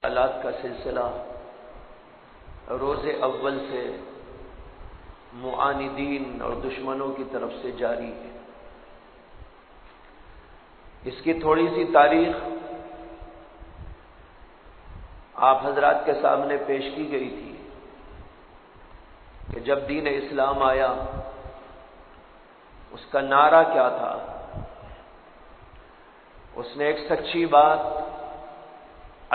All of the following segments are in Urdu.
حالات کا سلسلہ روز اول سے معاندین اور دشمنوں کی طرف سے جاری ہے۔ اس کی تھوڑی سی تاریخ آپ حضرات کے سامنے پیش کی گئی تھی کہ جب دین اسلام آیا اس کا نعرہ کیا تھا۔ اس نے ایک سچی بات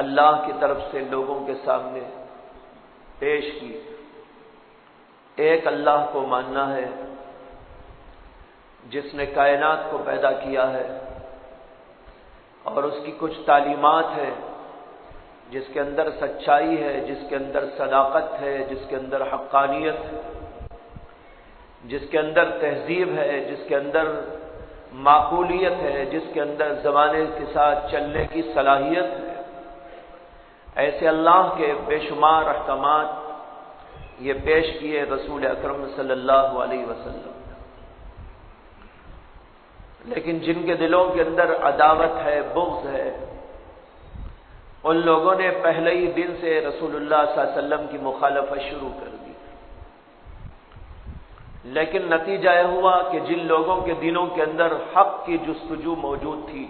اللہ کی طرف سے لوگوں کے سامنے پیش کی، ایک اللہ کو ماننا ہے جس نے کائنات کو پیدا کیا ہے، اور اس کی کچھ تعلیمات ہے جس کے اندر سچائی ہے، جس کے اندر صداقت ہے، جس کے اندر حقانیت ہے، جس کے اندر تہذیب ہے، جس کے اندر معقولیت ہے، جس کے اندر زمانے کے ساتھ چلنے کی صلاحیت ہے۔ ایسے اللہ کے بے شمار احکامات یہ پیش کیے رسول اکرم صلی اللہ علیہ وسلم، لیکن جن کے دلوں کے اندر عداوت ہے، بغض ہے، ان لوگوں نے پہلے ہی دن سے رسول اللہ صلی اللہ علیہ وسلم کی مخالفت شروع کر دی۔ لیکن نتیجہ یہ ہوا کہ جن لوگوں کے دلوں کے اندر حق کی جستجو موجود تھی،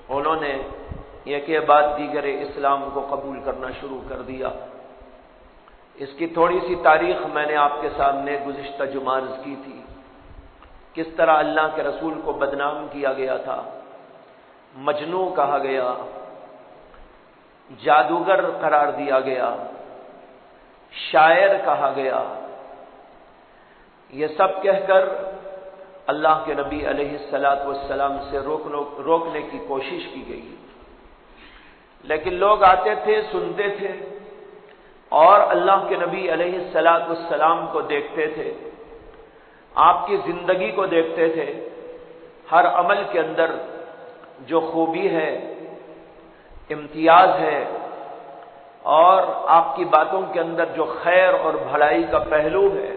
انہوں نے ایک کے بعد دیگر اسلام کو قبول کرنا شروع کر دیا۔ اس کی تھوڑی سی تاریخ میں نے آپ کے سامنے گزشتہ جمعہ عرض کی تھی، کس طرح اللہ کے رسول کو بدنام کیا گیا تھا، مجنوں کہا گیا، جادوگر قرار دیا گیا، شاعر کہا گیا۔ یہ سب کہہ کر اللہ کے نبی علیہ الصلاۃ والسلام سے روکنے کی کوشش کی گئی، لیکن لوگ آتے تھے، سنتے تھے، اور اللہ کے نبی علیہ الصلاۃ والسلام کو دیکھتے تھے، آپ کی زندگی کو دیکھتے تھے، ہر عمل کے اندر جو خوبی ہے، امتیاز ہے، اور آپ کی باتوں کے اندر جو خیر اور بھلائی کا پہلو ہے،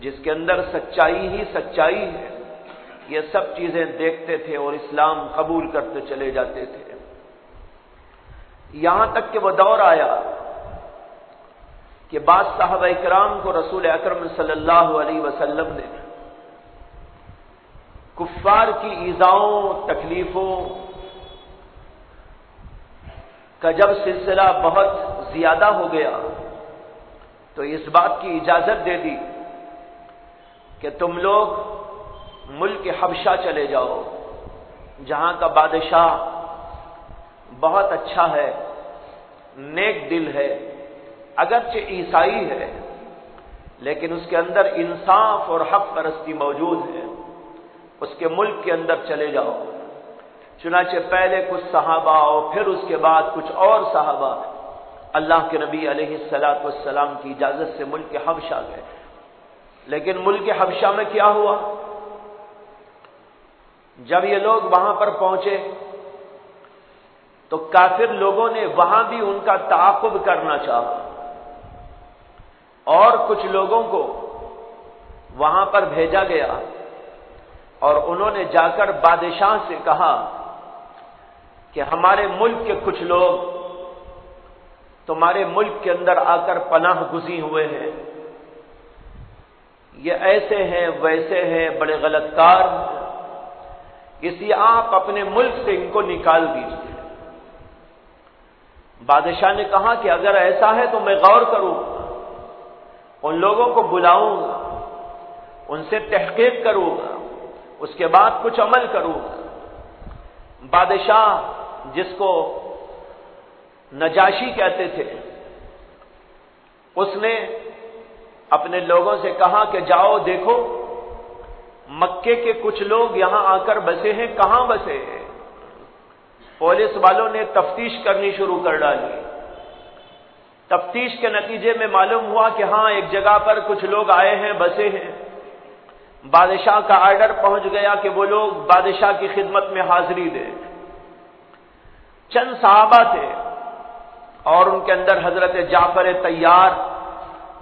جس کے اندر سچائی ہی سچائی ہے، یہ سب چیزیں دیکھتے تھے اور اسلام قبول کرتے چلے جاتے تھے۔ یہاں تک کہ وہ دور آیا کہ بعض صحابہ کرام کو رسول اکرم صلی اللہ علیہ وسلم نے کفار کی ایذاؤں، تکلیفوں کا جب سلسلہ بہت زیادہ ہو گیا تو اس بات کی اجازت دے دی کہ تم لوگ ملک حبشہ چلے جاؤ، جہاں کا بادشاہ بہت اچھا ہے، نیک دل ہے، اگرچہ عیسائی ہے، لیکن اس کے اندر انصاف اور حق پرستی موجود ہے، اس کے ملک کے اندر چلے جاؤ۔ چنانچہ پہلے کچھ صحابہ اور پھر اس کے بعد کچھ اور صحابہ اللہ کے نبی علیہ الصلاۃ والسلام کی اجازت سے ملک حبشہ گئے۔ لیکن ملک حبشہ میں کیا ہوا؟ جب یہ لوگ وہاں پر پہنچے تو کافر لوگوں نے وہاں بھی ان کا تعاقب کرنا چاہا، اور کچھ لوگوں کو وہاں پر بھیجا گیا، اور انہوں نے جا کر بادشاہ سے کہا کہ ہمارے ملک کے کچھ لوگ تمہارے ملک کے اندر آ کر پناہ گزین ہوئے ہیں، یہ ایسے ہیں، ویسے ہیں، بڑے غلط کار ہیں، اس لیے آپ اپنے ملک سے ان کو نکال دیجیے۔ بادشاہ نے کہا کہ اگر ایسا ہے تو میں غور کروں گا، ان لوگوں کو بلاؤں گا، ان سے تحقیق کروں گا، اس کے بعد کچھ عمل کروں گا۔ بادشاہ جس کو نجاشی کہتے تھے، اس نے اپنے لوگوں سے کہا کہ جاؤ دیکھو مکے کے کچھ لوگ یہاں آ کر بسے ہیں، کہاں بسے ہیں؟ پولیس والوں نے تفتیش کرنی شروع کر ڈالی۔ تفتیش کے نتیجے میں معلوم ہوا کہ ہاں ایک جگہ پر کچھ لوگ آئے ہیں، بسے ہیں۔ بادشاہ کا آرڈر پہنچ گیا کہ وہ لوگ بادشاہ کی خدمت میں حاضری دیں۔ چند صحابہ تھے، اور ان کے اندر حضرت جعفر طیار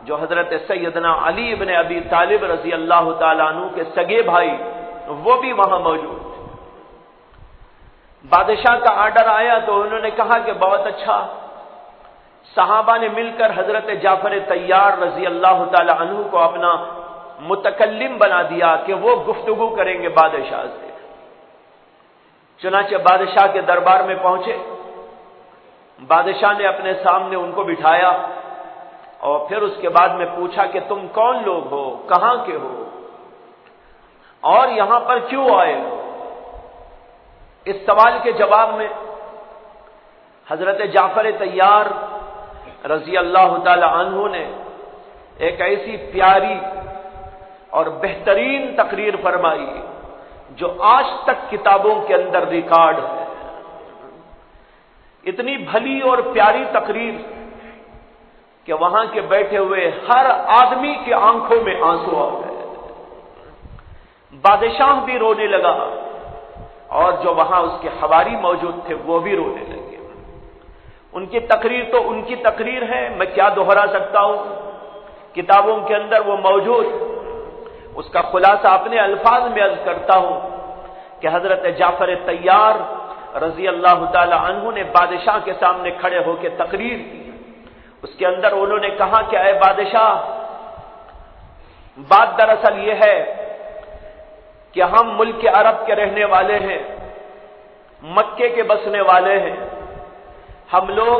جو حضرت سیدنا علی ابن ابی طالب رضی اللہ تعالیٰ عنہ کے سگے بھائی، وہ بھی وہاں موجود تھے۔ بادشاہ کا آرڈر آیا تو انہوں نے کہا کہ بہت اچھا. صحابہ نے مل کر حضرت جعفر طیار رضی اللہ تعالی عنہ کو اپنا متکلم بنا دیا کہ وہ گفتگو کریں گے بادشاہ سے. چنانچہ بادشاہ کے دربار میں پہنچے. بادشاہ نے اپنے سامنے ان کو بٹھایا اور پھر اس کے بعد میں پوچھا کہ تم کون لوگ ہو, کہاں کے ہو اور یہاں پر کیوں آئے ہو. اس سوال کے جواب میں حضرت جعفر طیار رضی اللہ تعالی عنہ نے ایک ایسی پیاری اور بہترین تقریر فرمائی جو آج تک کتابوں کے اندر ریکارڈ ہے. اتنی بھلی اور پیاری تقریر کہ وہاں کے بیٹھے ہوئے ہر آدمی کی آنکھوں میں آنسو آ گئے. بادشاہ بھی رونے لگا اور جو وہاں اس کے حواری موجود تھے وہ بھی رونے لگے. ان کی تقریر تو ان کی تقریر ہے, میں کیا دوہرا سکتا ہوں, کتابوں کے اندر وہ موجود. اس کا خلاصہ اپنے الفاظ میں عرض کرتا ہوں کہ حضرت جعفر طیار رضی اللہ تعالی عنہ نے بادشاہ کے سامنے کھڑے ہو کے تقریر کی. اس کے اندر انہوں نے کہا کہ اے بادشاہ, بات دراصل یہ ہے کہ ہم ملک عرب کے رہنے والے ہیں, مکے کے بسنے والے ہیں. ہم لوگ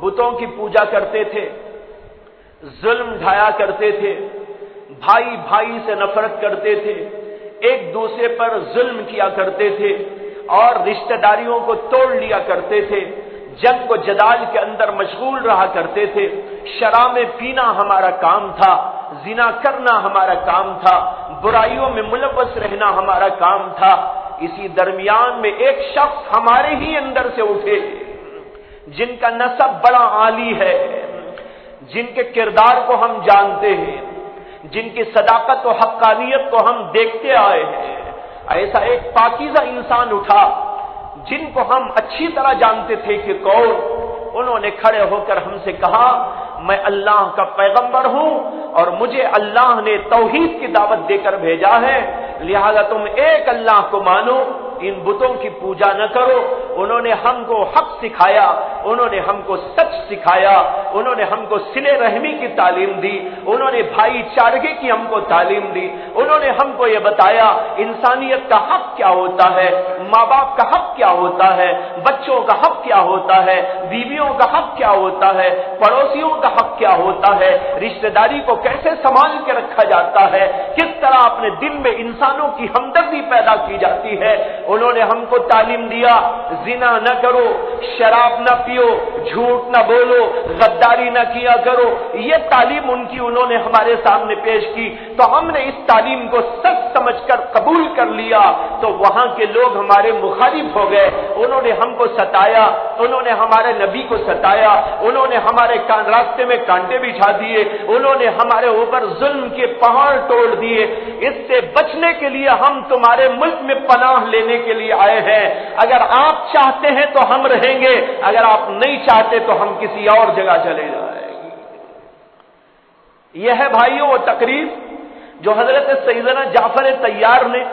بتوں کی پوجا کرتے تھے, ظلم ڈھایا کرتے تھے, بھائی بھائی سے نفرت کرتے تھے, ایک دوسرے پر ظلم کیا کرتے تھے اور رشتہ داریوں کو توڑ لیا کرتے تھے, جنگ و جدال کے اندر مشغول رہا کرتے تھے. شرابیں پینا ہمارا کام تھا, زنا کرنا ہمارا کام تھا, برائیوں میں ملوث رہنا ہمارا کام تھا. اسی درمیان میں ایک شخص ہمارے ہی اندر سے اٹھے جن کا نسب بڑا عالی ہے, جن کے کردار کو ہم جانتے ہیں, جن کی صداقت و حقانیت کو ہم دیکھتے آئے ہیں. ایسا ایک پاکیزہ انسان اٹھا جن کو ہم اچھی طرح جانتے تھے کہ کون. انہوں نے کھڑے ہو کر ہم سے کہا, میں اللہ کا پیغمبر ہوں اور مجھے اللہ نے توحید کی دعوت دے کر بھیجا ہے, لہذا تم ایک اللہ کو مانو, ان بتوں کی پوجا نہ کرو. انہوں نے ہم کو حق سکھایا, انہوں نے ہم کو سچ سکھایا, انہوں نے ہم کو صلہ رحمی کی تعلیم دی, انہوں نے بھائی چارگی کی ہم کو تعلیم دی. انہوں نے ہم کو یہ بتایا انسانیت کا حق کیا ہوتا ہے, ماں باپ کا حق کیا ہوتا ہے, بچوں کا حق کیا ہوتا ہے, بیویوں کا حق کیا ہوتا ہے, پڑوسیوں کا حق کیا ہوتا ہے, رشتہ داری کو کیسے سنبھال کے رکھا جاتا ہے, کس طرح اپنے دل میں انسانوں کی ہمدردی پیدا کی جاتی ہے. انہوں نے ہم کو تعلیم دیا زنا نہ کرو, شراب نہ پیو, جھوٹ نہ بولو, غداری نہ کیا کرو. یہ تعلیم ان کی انہوں نے ہمارے سامنے پیش کی تو ہم نے اس تعلیم کو سچ سمجھ کر قبول کر لیا. تو وہاں کے لوگ ہمارے مخالف ہو گئے, انہوں نے ہم کو ستایا, انہوں نے ہمارے نبی کو ستایا, انہوں نے ہمارے راستے میں کانٹے بچھا دیے, انہوں نے ہمارے اوپر ظلم کے پہاڑ توڑ دیے. اس سے بچنے کے لیے ہم تمہارے ملک میں پناہ لینے کے لیے آئے ہیں. اگر آپ چاہتے ہیں تو ہم رہیں گے, اگر آپ نہیں چاہتے تو ہم کسی اور جگہ چلے جائیں گے. یہ ہے بھائیوں وہ تقریر جو حضرت سیدنا جعفر طیار نے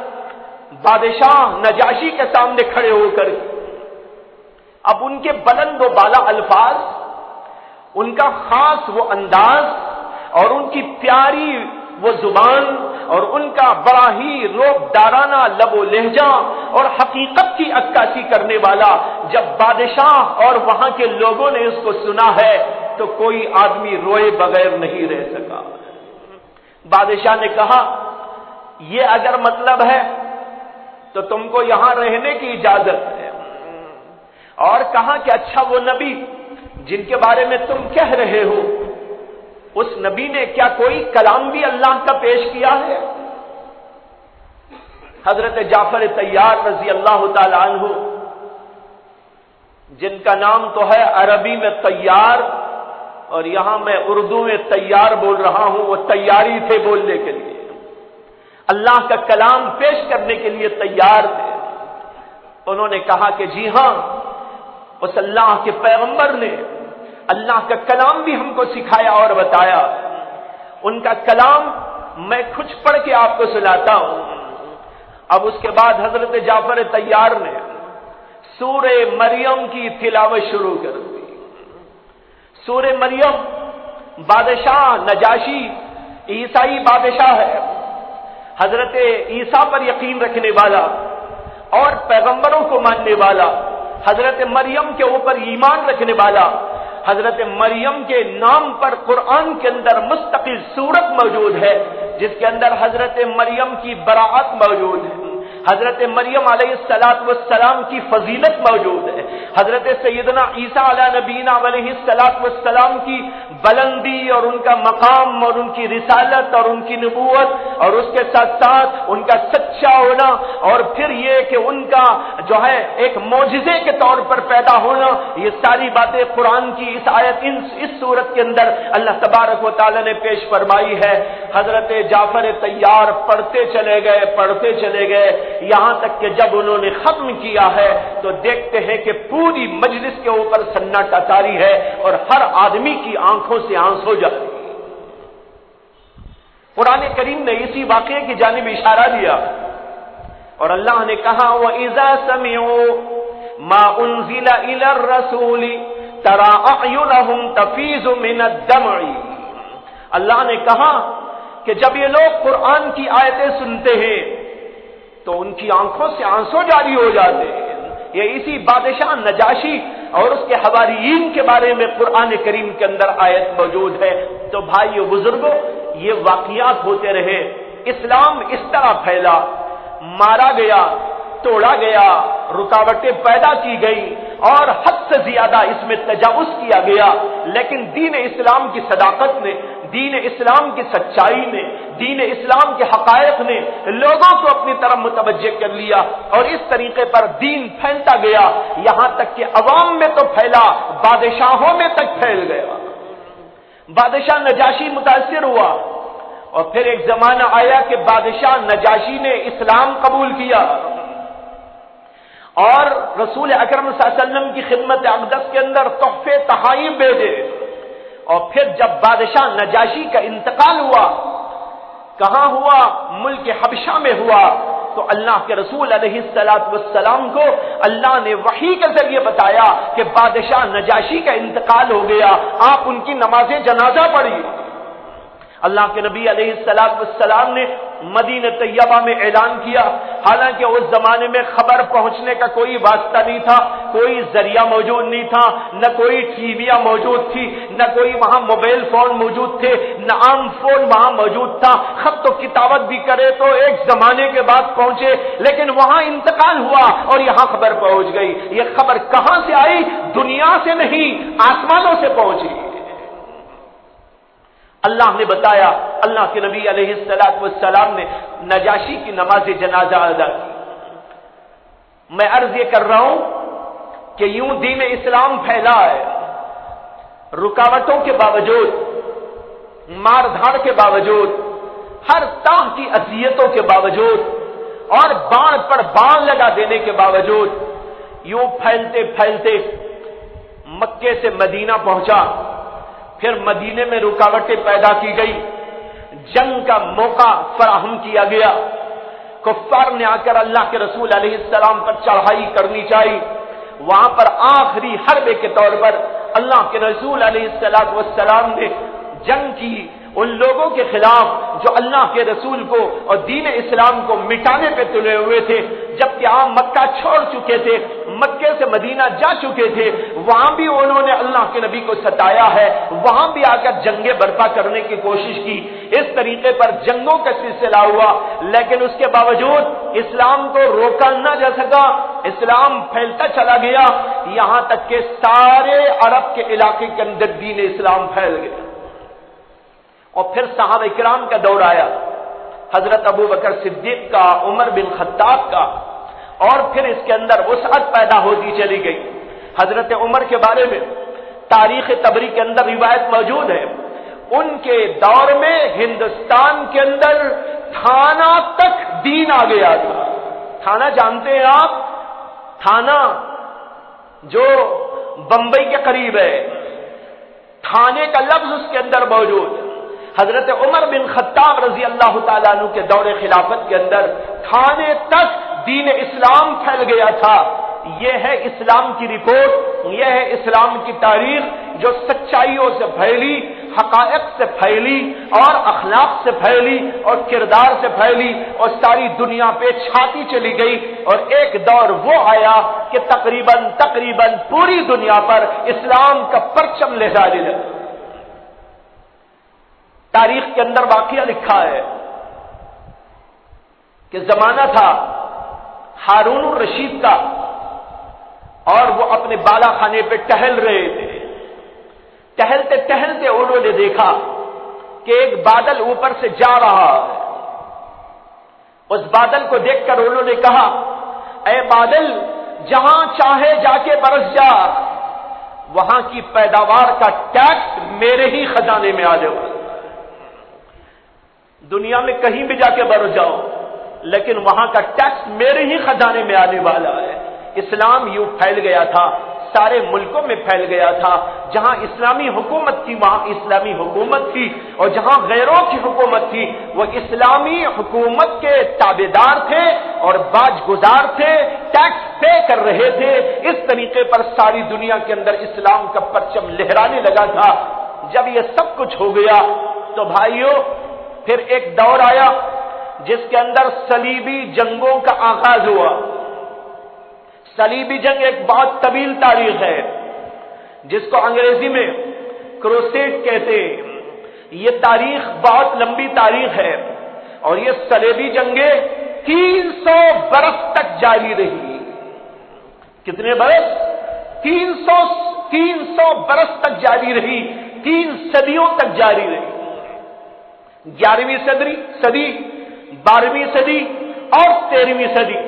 بادشاہ نجاشی کے سامنے کھڑے ہو کر. اب ان کے بلند و بالا الفاظ, ان کا خاص وہ انداز اور ان کی پیاری وہ زبان اور ان کا بڑا ہی روب دارانہ لب و لہجہ اور حقیقت کی عکاسی کرنے والا, جب بادشاہ اور وہاں کے لوگوں نے اس کو سنا ہے تو کوئی آدمی روئے بغیر نہیں رہ سکا. بادشاہ نے کہا یہ اگر مطلب ہے تو تم کو یہاں رہنے کی اجازت ہے. اور کہا کہ اچھا وہ نبی جن کے بارے میں تم کہہ رہے ہو, اس نبی نے کیا کوئی کلام بھی اللہ کا پیش کیا ہے؟ حضرت جعفر طیار رضی اللہ تعالی عنہ, جن کا نام تو ہے عربی میں طیار اور یہاں میں اردو میں تیار بول رہا ہوں, وہ تیاری تھے بولنے کے لیے, اللہ کا کلام پیش کرنے کے لیے تیار تھے. انہوں نے کہا کہ جی ہاں, اس اللہ کے پیغمبر نے اللہ کا کلام بھی ہم کو سکھایا اور بتایا. ان کا کلام میں کچھ پڑھ کے آپ کو سناتا ہوں. اب اس کے بعد حضرت جعفر طیار نے سورہ مریم کی تلاوت شروع کر دی۔ سورہ مریم بادشاہ نجاشی عیسائی بادشاہ ہے، حضرت عیسیٰ پر یقین رکھنے والا اور پیغمبروں کو ماننے والا، حضرت مریم کے اوپر ایمان رکھنے والا۔ حضرت مریم کے نام پر قرآن کے اندر مستقل سورت موجود ہے جس کے اندر حضرت مریم کی براءت موجود ہے، حضرت مریم علیہ السلام کی فضیلت موجود ہے، حضرت سیدنا عیسیٰ علیہ نبینا علیہ السلام کی بلندی اور ان کا مقام اور ان کی رسالت اور ان کی نبوت اور اس کے ساتھ ساتھ ان کا سچا ہونا اور پھر یہ کہ ان کا جو ہے ایک معجزے کے طور پر پیدا ہونا، یہ ساری باتیں قرآن کی اس آیت اس سورت کے اندر اللہ تبارک و تعالی نے پیش فرمائی ہے۔ حضرت جعفر طیار پڑھتے چلے گئے یہاں تک کہ جب انہوں نے ختم کیا ہے تو دیکھتے ہیں کہ پوری مجلس کے اوپر سناٹا طاری ہے اور ہر آدمی کی آنکھوں سے آنسو جاتی ہے۔ قرآن کریم نے اسی واقعے کی جانب اشارہ دیا اور اللہ نے کہا وَإِذَا سَمِعُوا مَا أُنزِلَ إِلَى الرَّسُولِ تَرَىٰ أَعْيُنَهُمْ تَفِيضُ مِنَ الدَّمْعِ، اللہ نے کہا کہ جب یہ لوگ قرآن کی آیتیں سنتے ہیں تو ان کی آنکھوں سے آنسو جاری ہو جاتے ہیں۔ یہ اسی بادشاہ نجاشی اور اس کے حواریین کے بارے میں قرآن کریم کے اندر آیت موجود ہے۔ تو بھائیو بزرگوں، یہ واقعات ہوتے رہے، اسلام اس طرح پھیلا، مارا گیا، توڑا گیا، رکاوٹیں پیدا کی گئی اور حد سے زیادہ اس میں تجاوز کیا گیا، لیکن دین اسلام کی صداقت نے، دین اسلام کی سچائی نے، دین اسلام کے حقائق نے لوگوں کو اپنی طرف متوجہ کر لیا اور اس طریقے پر دین پھیلتا گیا، یہاں تک کہ عوام میں تو پھیلا، بادشاہوں میں تک پھیل گیا۔ بادشاہ نجاشی متاثر ہوا اور پھر ایک زمانہ آیا کہ بادشاہ نجاشی نے اسلام قبول کیا اور رسول اکرم صلی اللہ علیہ وسلم کی خدمت اقدس کے اندر تحفے تحائف بھیجے، اور پھر جب بادشاہ نجاشی کا انتقال ہوا، کہاں ہوا؟ ملک حبشہ میں ہوا، تو اللہ کے رسول علیہ السلام کو اللہ نے وحی کے ذریعے بتایا کہ بادشاہ نجاشی کا انتقال ہو گیا، آپ ان کی نماز جنازہ پڑھی۔ اللہ کے نبی علیہ السلام نے مدینہ طیبہ میں اعلان کیا، حالانکہ اس زمانے میں خبر پہنچنے کا کوئی واسطہ نہیں تھا، کوئی ذریعہ موجود نہیں تھا، نہ کوئی ٹی ویاں موجود تھی، نہ کوئی وہاں موبائل فون موجود تھے، نہ عام فون وہاں موجود تھا، خط و کتابت بھی کرے تو ایک زمانے کے بعد پہنچے، لیکن وہاں انتقال ہوا اور یہاں خبر پہنچ گئی۔ یہ خبر کہاں سے آئی؟ دنیا سے نہیں، آسمانوں سے پہنچی۔ اللہ نے بتایا، اللہ کے نبی علیہ السلام نے نجاشی کی نماز جنازہ ادا کی۔ میں عرض یہ کر رہا ہوں کہ یوں دین اسلام پھیلا ہے، رکاوٹوں کے باوجود، مار دھاڑ کے باوجود، ہر طرح کی اذیتوں کے باوجود اور باڑ پر باڑ لگا دینے کے باوجود یوں پھیلتے پھیلتے مکے سے مدینہ پہنچا، پھر مدینے میں رکاوٹیں پیدا کی گئی، جنگ کا موقع فراہم کیا گیا، کفار نے آ کر اللہ کے رسول علیہ السلام پر چڑھائی کرنی چاہیے، وہاں پر آخری حربے کے طور پر اللہ کے رسول علیہ السلام نے جنگ کی ان لوگوں کے خلاف جو اللہ کے رسول کو اور دین اسلام کو مٹانے پہ تلے ہوئے تھے، جبکہ آپ مکہ چھوڑ چکے تھے، مکے سے مدینہ جا چکے تھے، وہاں بھی انہوں نے اللہ کے نبی کو ستایا ہے، وہاں بھی آ کر جنگیں برپا کرنے کی کوشش کی، اس طریقے پر جنگوں کا سلسلہ ہوا، لیکن اس کے باوجود اسلام کو روکا نہ جا سکا، اسلام پھیلتا چلا گیا، یہاں تک کہ سارے عرب کے علاقے کے اندر دین اسلام پھیل گیا۔ اور پھر صحابہ کرام کا دور آیا، حضرت ابو بکر صدیق کا، عمر بن خطاب کا، اور پھر اس کے اندر وسعت پیدا ہوتی چلی گئی۔ حضرت عمر کے بارے میں تاریخ طبری کے اندر روایت موجود ہے، ان کے دور میں ہندوستان کے اندر تھانہ تک دین آ گیا تھا۔ تھانہ جانتے ہیں آپ؟ تھانہ جو بمبئی کے قریب ہے، تھانے کا لفظ اس کے اندر موجود ہے۔ حضرت عمر بن خطاب رضی اللہ تعالیٰ عنہ کے دور خلافت کے اندر تھانے تک دین اسلام پھیل گیا تھا۔ یہ ہے اسلام کی رپورٹ، یہ ہے اسلام کی تاریخ جو سچائیوں سے پھیلی، حقائق سے پھیلی اور اخلاق سے پھیلی اور کردار سے پھیلی اور ساری دنیا پہ چھاتی چلی گئی۔ اور ایک دور وہ آیا کہ تقریباً پوری دنیا پر اسلام کا پرچم لہرانے لگا۔ تاریخ کے اندر واقعہ لکھا ہے کہ زمانہ تھا ہارون الرشید کا، اور وہ اپنے بالا خانے پہ ٹہل رہے تھے۔ ٹہلتے ٹہلتے انہوں نے دیکھا کہ ایک بادل اوپر سے جا رہا ہے۔ اس بادل کو دیکھ کر انہوں نے کہا، اے بادل، جہاں چاہے جا کے برس جا، وہاں کی پیداوار کا ٹیکس میرے ہی خزانے میں آنے والا۔ دنیا میں کہیں بھی جا کے برس جاؤ، لیکن وہاں کا ٹیکس میرے ہی خزانے میں آنے والا ہے۔ اسلام یوں پھیل گیا تھا، سارے ملکوں میں پھیل گیا تھا۔ جہاں اسلامی حکومت تھی وہاں اسلامی حکومت تھی، اور جہاں غیروں کی حکومت تھی وہ اسلامی حکومت کے تابعدار تھے اور باج گزار تھے، ٹیکس پے کر رہے تھے۔ اس طریقے پر ساری دنیا کے اندر اسلام کا پرچم لہرانے لگا تھا۔ جب یہ سب کچھ ہو گیا تو بھائیو پھر ایک دور آیا جس کے اندر صلیبی جنگوں کا آغاز ہوا۔ صلیبی جنگ ایک بہت طویل تاریخ ہے جس کو انگریزی میں کروسیڈ کہتے ہیں۔ یہ تاریخ بہت لمبی تاریخ ہے، اور یہ صلیبی جنگیں 300 برس تک جاری رہی۔ کتنے برس؟ 300 برس تک جاری رہی، 3 صدیوں تک جاری رہی۔ 11ویں صدی، 12ویں صدی اور 13ویں صدی،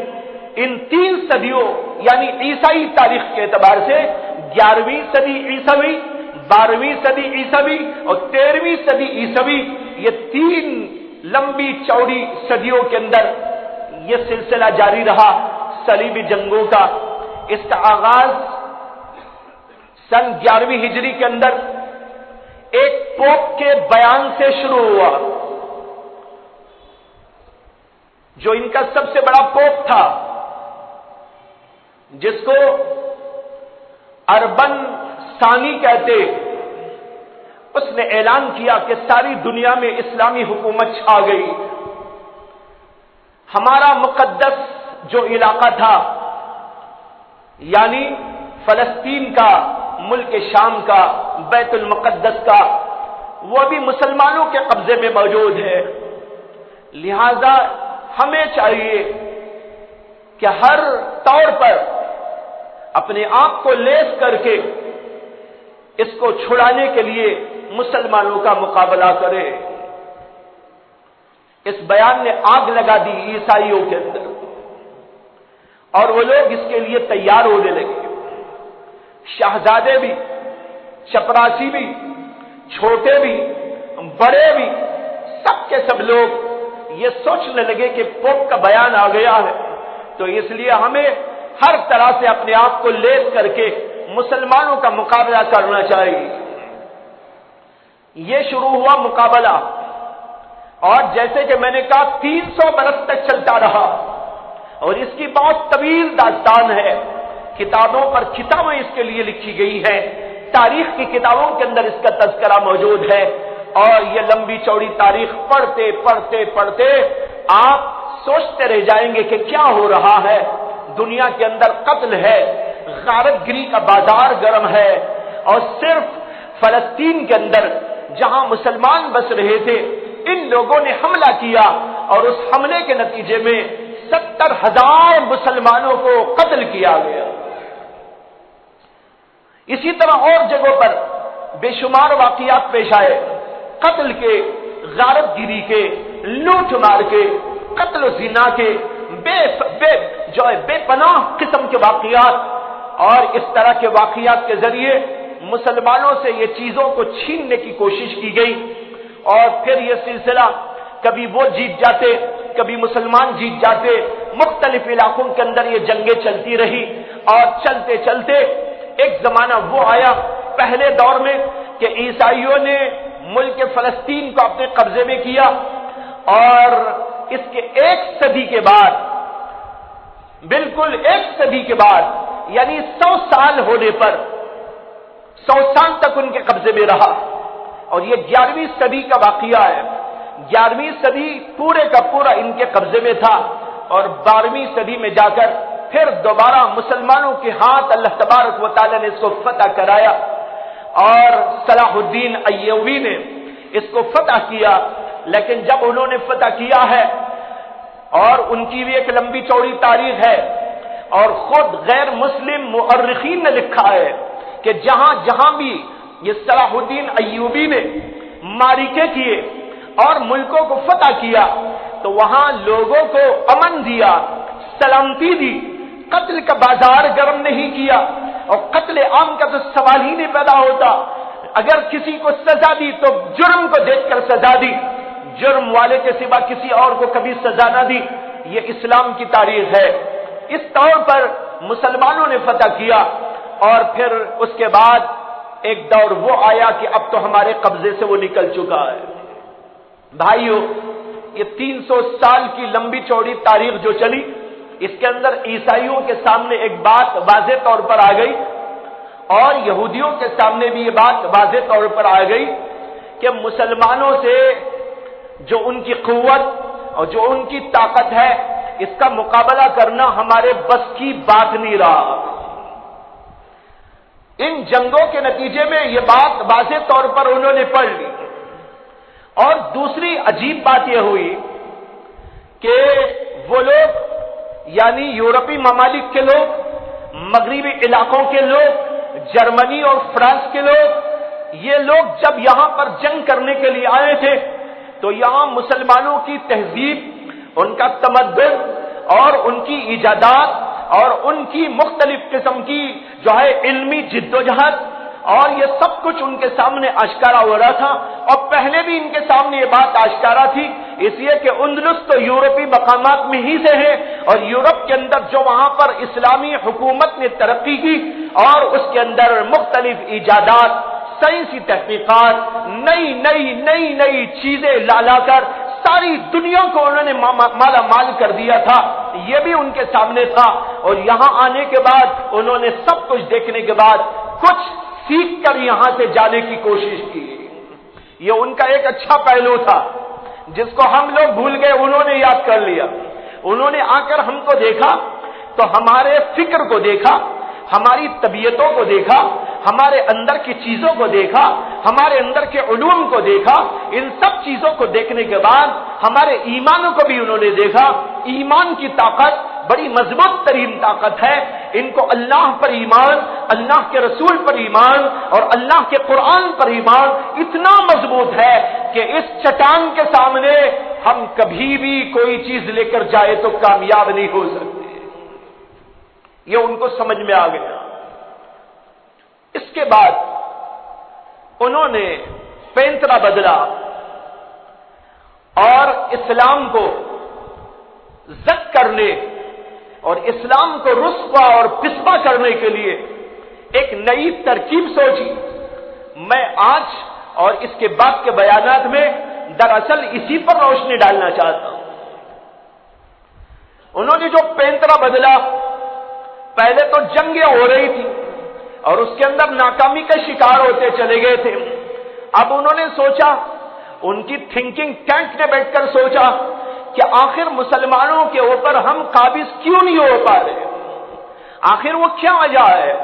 ان 3 صدیوں یعنی عیسائی تاریخ کے اعتبار سے 11ویں صدی عیسوی، 12ویں صدی عیسوی اور 13ویں صدی عیسوی، یہ 3 لمبی چوڑی صدیوں کے اندر یہ سلسلہ جاری رہا صلیبی جنگوں کا۔ اس کا آغاز سن 11ویں ہجری کے اندر ایک پوپ کے بیان سے شروع ہوا، جو ان کا سب سے بڑا پوپ تھا، جس کو اربن ثانی کہتے۔ اس نے اعلان کیا کہ ساری دنیا میں اسلامی حکومت چھا گئی۔ ہمارا مقدس جو علاقہ تھا یعنی فلسطین کا، ملک شام کا، بیت المقدس کا، وہ بھی مسلمانوں کے قبضے میں موجود ہے۔ لہذا ہمیں چاہیے کہ ہر طور پر اپنے آپ کو لیس کر کے اس کو چھڑانے کے لیے مسلمانوں کا مقابلہ کرے۔ اس بیان نے آگ لگا دی عیسائیوں کے اندر، اور وہ لوگ اس کے لیے تیار ہونے لگے۔ شہزادے بھی، چپراسی بھی، چھوٹے بھی، بڑے بھی، سب کے سب لوگ یہ سوچنے لگے کہ پوپ کا بیان آ گیا ہے، تو اس لیے ہمیں ہر طرح سے اپنے آپ کو لیس کر کے مسلمانوں کا مقابلہ کرنا چاہیے۔ یہ شروع ہوا مقابلہ، اور جیسے کہ میں نے کہا 300 برس تک چلتا رہا، اور اس کی بہت طویل داستان ہے۔ کتابوں پر کتابیں اس کے لیے لکھی گئی ہیں، تاریخ کی کتابوں کے اندر اس کا تذکرہ موجود ہے، اور یہ لمبی چوڑی تاریخ پڑھتے پڑھتے پڑھتے آپ سوچتے رہ جائیں گے کہ کیا ہو رہا ہے۔ دنیا کے اندر قتل ہے، غارت گری کا بازار گرم ہے، اور صرف فلسطین کے اندر جہاں مسلمان بس رہے تھے ان لوگوں نے حملہ کیا، اور اس حملے کے نتیجے میں 70,000 مسلمانوں کو قتل کیا گیا۔ اسی طرح اور جگہوں پر بے شمار واقعات پیش آئے، قتل کے، غارت گیری کے، لوٹ مار کے، قتل و زنا کے، بے پناہ قسم کے واقعات، اور اس طرح کے واقعات کے ذریعے مسلمانوں سے یہ چیزوں کو چھیننے کی کوشش کی گئی، اور پھر یہ سلسلہ کبھی وہ جیت جاتے، کبھی مسلمان جیت جاتے، مختلف علاقوں کے اندر یہ جنگیں چلتی رہی، اور چلتے چلتے ایک زمانہ وہ آیا پہلے دور میں کہ عیسائیوں نے ملک فلسطین کو اپنے قبضے میں کیا، اور اس کے 1 صدی کے بعد، بالکل 1 صدی کے بعد یعنی 100 سال ہونے پر 100 سال تک ان کے قبضے میں رہا، اور یہ 11ویں صدی کا واقعہ ہے۔ 11ویں صدی پورے کا پورا ان کے قبضے میں تھا، اور 12ویں صدی میں جا کر پھر دوبارہ مسلمانوں کے ہاتھ اللہ تبارک و تعالی نے اس کو فتح کرایا، اور صلاح الدین ایوبی نے اس کو فتح کیا۔ لیکن جب انہوں نے فتح کیا ہے، اور ان کی بھی ایک لمبی چوڑی تاریخ ہے، اور خود غیر مسلم مؤرخین نے لکھا ہے کہ جہاں جہاں بھی یہ صلاح الدین ایوبی نے معرکے کیے اور ملکوں کو فتح کیا، تو وہاں لوگوں کو امن دیا، سلامتی دی، قتل کا بازار گرم نہیں کیا، اور قتل عام کا تو سوال ہی نہیں پیدا ہوتا۔ اگر کسی کو سزا دی تو جرم کو دیکھ کر سزا دی، جرم والے کے سوا کسی اور کو کبھی سزا نہ دی۔ یہ اسلام کی تاریخ ہے۔ اس طور پر مسلمانوں نے فتح کیا، اور پھر اس کے بعد ایک دور وہ آیا کہ اب تو ہمارے قبضے سے وہ نکل چکا ہے۔ بھائیو، یہ 300 سال کی لمبی چوڑی تاریخ جو چلی، اس کے اندر عیسائیوں کے سامنے ایک بات واضح طور پر آ گئی، اور یہودیوں کے سامنے بھی یہ بات واضح طور پر آ گئی کہ مسلمانوں سے جو ان کی قوت اور جو ان کی طاقت ہے، اس کا مقابلہ کرنا ہمارے بس کی بات نہیں رہا۔ ان جنگوں کے نتیجے میں یہ بات واضح طور پر انہوں نے پڑھ لی۔ اور دوسری عجیب بات یہ ہوئی کہ وہ لوگ، یعنی یورپی ممالک کے لوگ، مغربی علاقوں کے لوگ، جرمنی اور فرانس کے لوگ، یہ لوگ جب یہاں پر جنگ کرنے کے لیے آئے تھے تو یہاں مسلمانوں کی تہذیب، ان کا تمدن اور ان کی ایجادات اور ان کی مختلف قسم کی جو ہے علمی جدوجہد، اور یہ سب کچھ ان کے سامنے آشکارا ہو رہا تھا۔ اور پہلے بھی ان کے سامنے یہ بات آشکارا تھی، اس لیے کہ اندلس تو یورپی مقامات میں ہی سے ہے، اور یورپ کے اندر جو وہاں پر اسلامی حکومت نے ترقی کی، اور اس کے اندر مختلف ایجادات، سائنسی تحقیقات، نئی چیزیں لا کر ساری دنیا کو انہوں نے مالا مال کر دیا تھا، یہ بھی ان کے سامنے تھا۔ اور یہاں آنے کے بعد انہوں نے سب کچھ دیکھنے کے بعد کچھ سیکھ کر یہاں سے جانے کی کوشش کی۔ یہ ان کا ایک اچھا پہلو تھا جس کو ہم لوگ بھول گئے، انہوں نے یاد کر لیا۔ انہوں نے آ کر ہم کو دیکھا تو ہمارے فکر کو دیکھا، ہماری طبیعتوں کو دیکھا، ہمارے اندر کی چیزوں کو دیکھا، ہمارے اندر کے علوم کو دیکھا۔ ان سب چیزوں کو دیکھنے کے بعد ہمارے ایمانوں کو بھی انہوں نے دیکھا۔ ایمان کی طاقت بڑی مضبوط ترین طاقت ہے۔ ان کو اللہ پر ایمان، اللہ کے رسول پر ایمان اور اللہ کے قرآن پر ایمان اتنا مضبوط ہے کہ اس چٹان کے سامنے ہم کبھی بھی کوئی چیز لے کر جائے تو کامیاب نہیں ہو سکتے۔ یہ ان کو سمجھ میں آ گیا۔ اس کے بعد انہوں نے پینترا بدلا اور اسلام کو زد کرنے اور اسلام کو رسوا اور پسپا کرنے کے لیے ایک نئی ترکیب سوچی۔ میں آج اور اس کے بعد کے بیانات میں دراصل اسی پر روشنی ڈالنا چاہتا ہوں۔ انہوں نے جو پینترا بدلا، پہلے تو جنگیں ہو رہی تھی اور اس کے اندر ناکامی کا شکار ہوتے چلے گئے تھے۔ اب انہوں نے سوچا، ان کی تھنکنگ ٹینک نے بیٹھ کر سوچا کہ آخر مسلمانوں کے اوپر ہم قابض کیوں نہیں ہو پا رہے؟ آخر وہ کیا وجہ ہے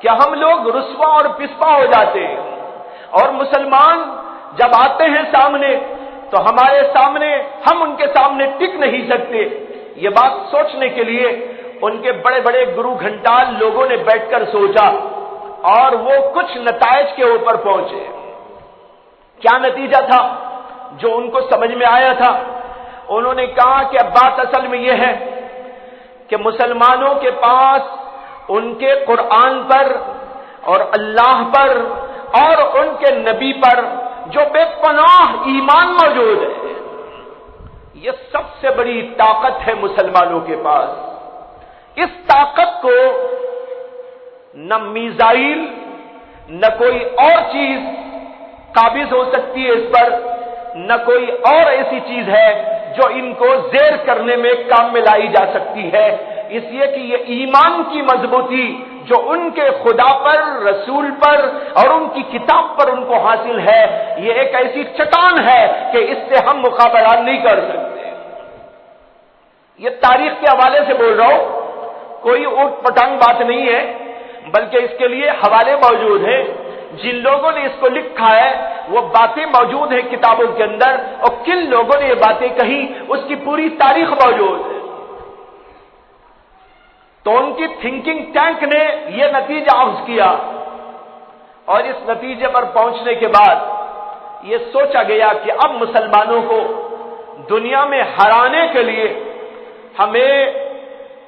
کہ ہم لوگ رسوا اور پسپا ہو جاتے ہیں، اور مسلمان جب آتے ہیں سامنے تو ہمارے سامنے، ہم ان کے سامنے ٹک نہیں سکتے۔ یہ بات سوچنے کے لیے ان کے بڑے بڑے گرو گھنٹال لوگوں نے بیٹھ کر سوچا، اور وہ کچھ نتائج کے اوپر پہنچے۔ کیا نتیجہ تھا جو ان کو سمجھ میں آیا تھا؟ انہوں نے کہا کہ اب بات اصل میں یہ ہے کہ مسلمانوں کے پاس ان کے قرآن پر اور اللہ پر اور ان کے نبی پر جو بے پناہ ایمان موجود ہے، یہ سب سے بڑی طاقت ہے مسلمانوں کے پاس۔ اس طاقت کو نہ میزائل نہ کوئی اور چیز قابض ہو سکتی ہے اس پر، نہ کوئی اور ایسی چیز ہے جو ان کو زیر کرنے میں کام میں لائی جا سکتی ہے۔ اس لیے کہ یہ ایمان کی مضبوطی جو ان کے خدا پر، رسول پر اور ان کی کتاب پر ان کو حاصل ہے، یہ ایک ایسی چٹان ہے کہ اس سے ہم مقابلہ نہیں کر سکتے۔ یہ تاریخ کے حوالے سے بول رہا ہوں، کوئی اوٹ پٹانگ بات نہیں ہے، بلکہ اس کے لیے حوالے موجود ہیں۔ جن لوگوں نے اس کو لکھا ہے وہ باتیں موجود ہیں کتابوں کے اندر، اور کن لوگوں نے یہ باتیں کہی اس کی پوری تاریخ موجود ہے۔ تو ان کی تھنکنگ ٹینک نے یہ نتیجہ اخذ کیا، اور اس نتیجے پر پہنچنے کے بعد یہ سوچا گیا کہ اب مسلمانوں کو دنیا میں ہرانے کے لیے ہمیں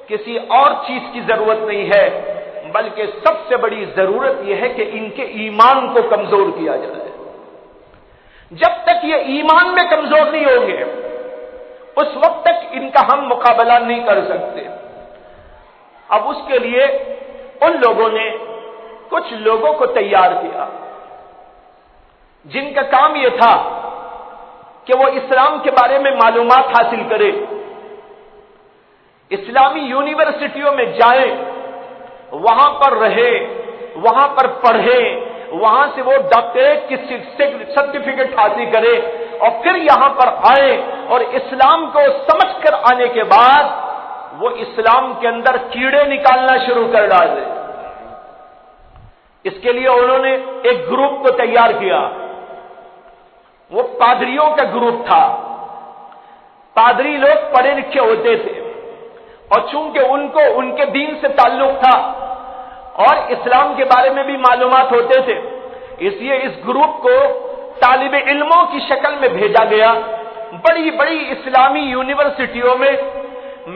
کسی اور چیز کی ضرورت نہیں ہے، بلکہ سب سے بڑی ضرورت یہ ہے کہ ان کے ایمان کو کمزور کیا جائے۔ جب تک یہ ایمان میں کمزور نہیں ہوں گے اس وقت تک ان کا ہم مقابلہ نہیں کر سکتے۔ اب اس کے لیے ان لوگوں نے کچھ لوگوں کو تیار کیا جن کا کام یہ تھا کہ وہ اسلام کے بارے میں معلومات حاصل کرے، اسلامی یونیورسٹیوں میں جائیں، وہاں پر رہے، وہاں پر پڑھے، وہاں سے وہ ڈاکٹریٹ کی سرٹیفکیٹ حاصل کرے، اور پھر یہاں پر آئے اور اسلام کو سمجھ کر آنے کے بعد وہ اسلام کے اندر کیڑے نکالنا شروع کر ڈالے۔ اس کے لیے انہوں نے ایک گروپ کو تیار کیا، وہ پادریوں کا گروپ تھا۔ پادری لوگ پڑھے لکھے ہوتے تھے، اور چونکہ ان کو ان کے دین سے تعلق تھا اور اسلام کے بارے میں بھی معلومات ہوتے تھے، اس لیے اس گروپ کو طالب علموں کی شکل میں بھیجا گیا۔ بڑی بڑی اسلامی یونیورسٹیوں میں،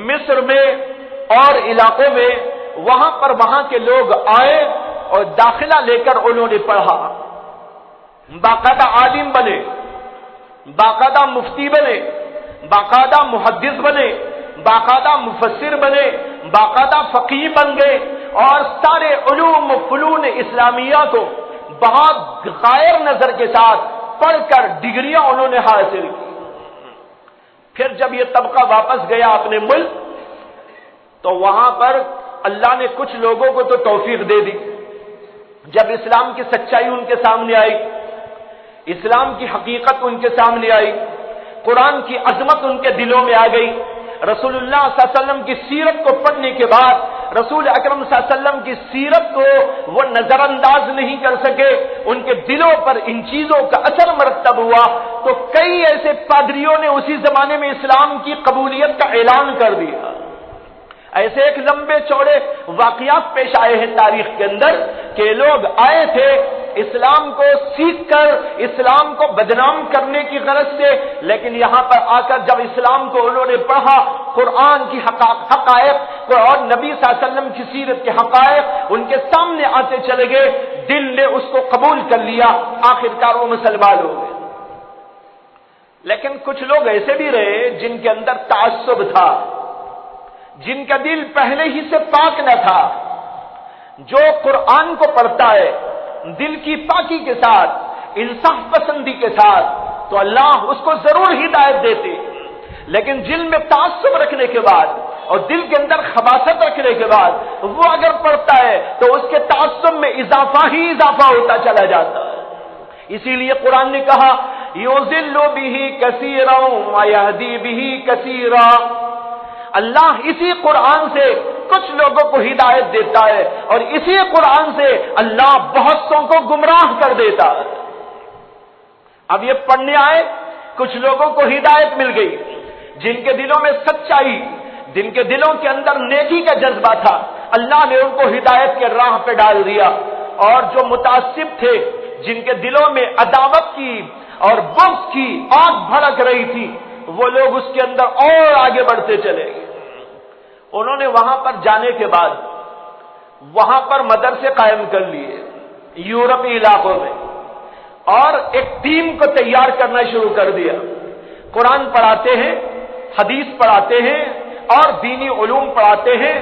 مصر میں اور علاقوں میں، وہاں پر وہاں کے لوگ آئے اور داخلہ لے کر انہوں نے پڑھا، باقاعدہ عالم بنے، باقاعدہ مفتی بنے، باقاعدہ محدث بنے، باقاعدہ مفسر بنے، باقاعدہ فقیہ بن گئے، اور سارے علوم و فنون اسلامیہ کو بہت غائر نظر کے ساتھ پڑھ کر ڈگریاں انہوں نے حاصل کی۔ پھر جب یہ طبقہ واپس گیا اپنے ملک، تو وہاں پر اللہ نے کچھ لوگوں کو تو توفیق دے دی۔ جب اسلام کی سچائی ان کے سامنے آئی، اسلام کی حقیقت ان کے سامنے آئی، قرآن کی عظمت ان کے دلوں میں آ گئی، رسول اللہ صلی اللہ علیہ وسلم کی سیرت کو پڑھنے کے بعد رسول اکرم صلی اللہ علیہ وسلم کی سیرت کو وہ نظر انداز نہیں کر سکے، ان کے دلوں پر ان چیزوں کا اثر مرتب ہوا، تو کئی ایسے پادریوں نے اسی زمانے میں اسلام کی قبولیت کا اعلان کر دیا۔ ایسے ایک لمبے چوڑے واقعات پیش آئے ہیں تاریخ کے اندر کہ لوگ آئے تھے اسلام کو سیکھ کر اسلام کو بدنام کرنے کی غرض سے، لیکن یہاں پر آ کر جب اسلام کو انہوں نے پڑھا، قرآن کی حقائق اور نبی صلی اللہ علیہ وسلم کی سیرت کے حقائق ان کے سامنے آتے چلے گئے، دل نے اس کو قبول کر لیا، آخرکار وہ مسلمان ہو گئے۔ لیکن کچھ لوگ ایسے بھی رہے جن کے اندر تعصب تھا، جن کا دل پہلے ہی سے پاک نہ تھا۔ جو قرآن کو پڑھتا ہے دل کی پاکی کے ساتھ، انصاف پسندی کے ساتھ، تو اللہ اس کو ضرور ہدایت دیتے، لیکن دل میں تعصب رکھنے کے بعد اور دل کے اندر خباثت رکھنے کے بعد وہ اگر پڑھتا ہے تو اس کے تعصب میں اضافہ ہی اضافہ ہوتا چلا جاتا ہے۔ اسی لیے قرآن نے کہا یُضِلُّ بِهِ كَثِيرًا وَيَهْدِي بِهِ كَثِيرًا، اللہ اسی قرآن سے کچھ لوگوں کو ہدایت دیتا ہے اور اسی قرآن سے اللہ بہت سوں کو گمراہ کر دیتا ہے۔ اب یہ پڑھنے آئے، کچھ لوگوں کو ہدایت مل گئی، جن کے دلوں میں سچائی، جن کے دلوں کے اندر نیکی کا جذبہ تھا، اللہ نے ان کو ہدایت کے راہ پہ ڈال دیا، اور جو متعصب تھے، جن کے دلوں میں عداوت کی اور بغض کی آگ بھڑک رہی تھی، وہ لوگ اس کے اندر اور آگے بڑھتے چلے گئے۔ انہوں نے وہاں پر جانے کے بعد وہاں پر مدرسے قائم کر لیے یورپی علاقوں میں، اور ایک ٹیم کو تیار کرنا شروع کر دیا۔ قرآن پڑھاتے ہیں، حدیث پڑھاتے ہیں اور دینی علوم پڑھاتے ہیں،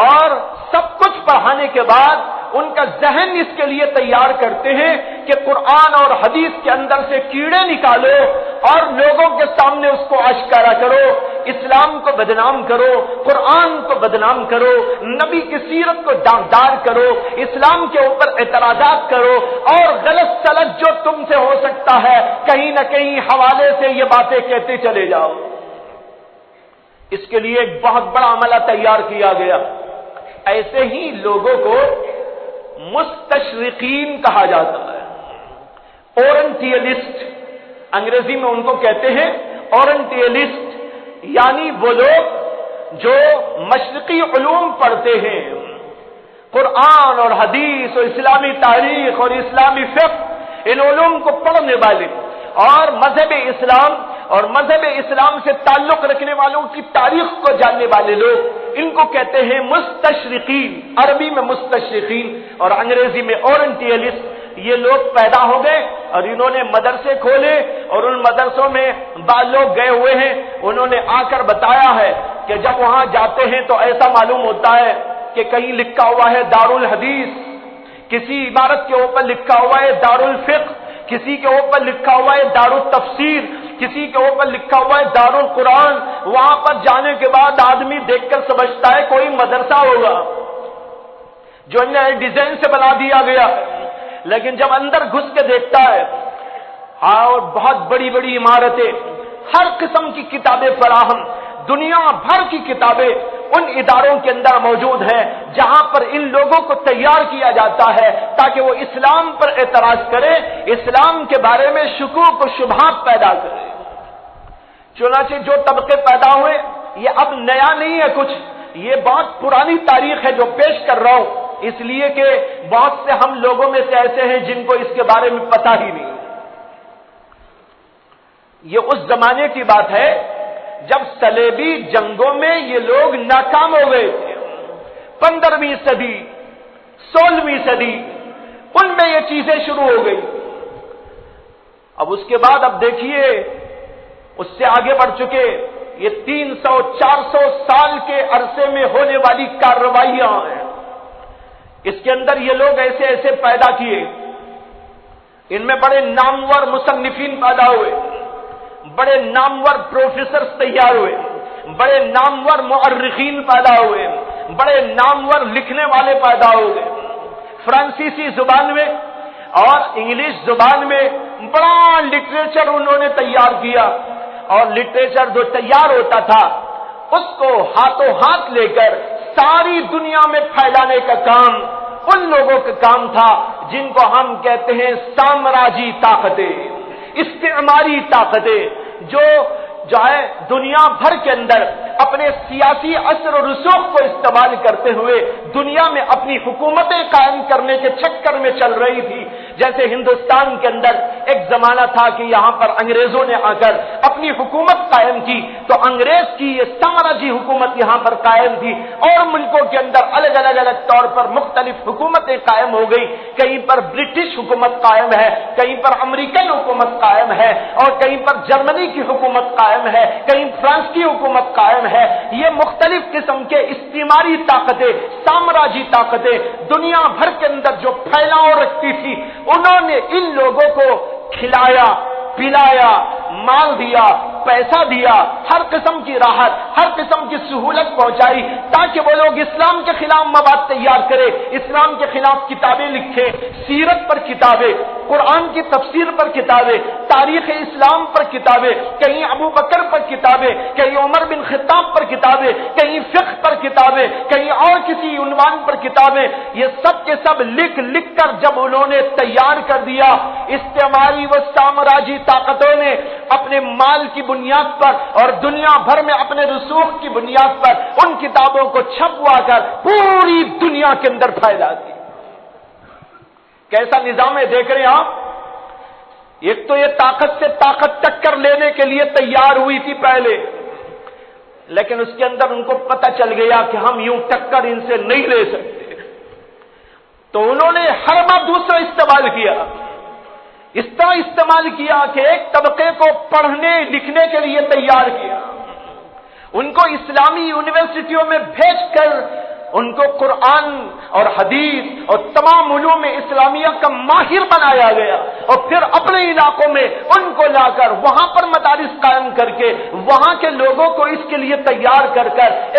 اور سب کچھ پڑھانے کے بعد ان کا ذہن اس کے لیے تیار کرتے ہیں کہ قرآن اور حدیث کے اندر سے کیڑے نکالو اور لوگوں کے سامنے اس کو آشکارا کرو، اسلام کو بدنام کرو، قرآن کو بدنام کرو، نبی کی سیرت کو داغدار کرو، اسلام کے اوپر اعتراضات کرو، اور غلط سلط جو تم سے ہو سکتا ہے کہیں نہ کہیں حوالے سے یہ باتیں کہتے چلے جاؤ۔ اس کے لیے ایک بہت بڑا عملہ تیار کیا گیا۔ ایسے ہی لوگوں کو مستشرقین کہا جاتا ہے، اورنٹیلسٹ، انگریزی میں ان کو کہتے ہیں اورنٹیلسٹ، یعنی وہ لوگ جو مشرقی علوم پڑھتے ہیں، قرآن اور حدیث اور اسلامی تاریخ اور اسلامی فقہ، ان علوم کو پڑھنے والے اور مذہب اسلام سے تعلق رکھنے والوں کی تاریخ کو جاننے والے لوگ، ان کو کہتے ہیں مستشرقین، عربی میں مستشرقین اور انگریزی میں اورنٹیلسٹ۔ یہ لوگ پیدا ہو گئے اور انہوں نے مدرسے کھولے، اور ان مدرسوں میں بعض لوگ گئے ہوئے ہیں، انہوں نے آ کر بتایا ہے کہ جب وہاں جاتے ہیں تو ایسا معلوم ہوتا ہے کہ کہیں لکھا ہوا ہے دارالحدیث، کسی عمارت کے اوپر لکھا ہوا ہے دارالفقہ، کسی کے اوپر لکھا ہوا ہے دارالتفسیر، کسی کے اوپر لکھا ہوا ہے دارالقرآن۔ وہاں پر جانے کے بعد آدمی دیکھ کر سمجھتا ہے کوئی مدرسہ ہوگا جو نئے ڈیزائن سے بنا دیا گیا، لیکن جب اندر گھس کے دیکھتا ہے اور بہت بڑی بڑی عمارتیں، ہر قسم کی کتابیں فراہم، دنیا بھر کی کتابیں ان اداروں کے اندر موجود ہیں جہاں پر ان لوگوں کو تیار کیا جاتا ہے تاکہ وہ اسلام پر اعتراض کرے، اسلام کے بارے میں شکوک و شبہات پیدا کرے۔ چنانچہ جو طبقے پیدا ہوئے یہ اب نیا نہیں ہے کچھ، یہ بہت پرانی تاریخ ہے جو پیش کر رہا ہوں، اس لیے کہ بہت سے ہم لوگوں میں سے ایسے ہیں جن کو اس کے بارے میں پتہ ہی نہیں۔ یہ اس زمانے کی بات ہے جب صلیبی جنگوں میں یہ لوگ ناکام ہو گئے تھے، 15ویں صدی 16ویں صدی، ان میں یہ چیزیں شروع ہو گئی۔ اب اس کے بعد اب دیکھیے اس سے آگے بڑھ چکے، یہ 300-400 سال کے عرصے میں ہونے والی کارروائیاں ہیں، اس کے اندر یہ لوگ ایسے ایسے پیدا کیے، ان میں بڑے نامور مصنفین پیدا ہوئے، بڑے نامور پروفیسرز تیار ہوئے، بڑے نامور مؤرخین پیدا ہوئے، بڑے نامور لکھنے والے پیدا ہو گئے۔ فرانسیسی زبان میں اور انگلش زبان میں بڑا لٹریچر انہوں نے تیار کیا، اور لٹریچر جو تیار ہوتا تھا اس کو ہاتھوں ہاتھ لے کر ساری دنیا میں پھیلانے کا کام ان لوگوں کا کام تھا جن کو ہم کہتے ہیں سامراجی طاقتیں، استعماری طاقتیں، جو ہے دنیا بھر کے اندر اپنے سیاسی اثر و رسوخ کو استعمال کرتے ہوئے دنیا میں اپنی حکومتیں قائم کرنے کے چکر میں چل رہی تھی۔ جیسے ہندوستان کے اندر ایک زمانہ تھا کہ یہاں پر انگریزوں نے آ کر اپنی حکومت قائم کی، تو انگریز کی یہ سامراجی حکومت یہاں پر قائم تھی، اور ملکوں کے اندر الگ الگ طور پر مختلف حکومتیں قائم ہو گئی۔ کہیں پر برٹش حکومت قائم ہے، کہیں پر امریکن حکومت قائم ہے، اور کہیں پر جرمنی کی حکومت قائم ہے، کہیں فرانس کی حکومت قائم ہے۔ یہ مختلف قسم کے استعماری طاقتیں، سامراجی طاقتیں دنیا بھر کے اندر جو پھیلاؤ رکھتی تھی، انہوں نے ان لوگوں کو کھلایا، پلایا، مال دیا، پیسہ دیا، ہر قسم کی راحت، ہر قسم کی سہولت پہنچائی تاکہ وہ لوگ اسلام کے خلاف مواد تیار کرے، اسلام کے خلاف کتابیں لکھیں، سیرت پر کتابیں، قرآن کی تفسیر پر کتابیں، تاریخ اسلام پر کتابیں، کہیں ابو بکر پر کتابیں، کہیں عمر بن خطاب پر کتابیں، کہیں فقہ پر کتابیں، کہیں اور کسی عنوان پر کتابیں، یہ سب کے سب لکھ کر جب انہوں نے تیار کر دیا، استعماری و سامراجی طاقتوں نے اپنے مال کی بنیاد پر اور دنیا بھر میں اپنے رسوخ کی بنیاد پر ان کتابوں کو چھپوا کر پوری دنیا کے اندر پھیلا دی۔ کیسا نظام ہے دیکھ رہے ہیں آپ؟ ایک تو یہ طاقت سے طاقت ٹکر لینے کے لیے تیار ہوئی تھی پہلے، لیکن اس کے اندر ان کو پتہ چل گیا کہ ہم یوں ٹکر ان سے نہیں لے سکتے، تو انہوں نے ہر بار دوسرا استعمال کیا، اس طرح استعمال کیا کہ ایک طبقے کو پڑھنے لکھنے کے لیے تیار کیا، ان کو اسلامی یونیورسٹیوں میں بھیج کر ان کو قرآن اور حدیث اور تمام علوم اسلامیہ کا ماہر بنایا گیا، اور پھر اپنے علاقوں میں ان کو لا کر وہاں پر مدارس قائم کر کے وہاں کے لوگوں کو اس کے لیے تیار کر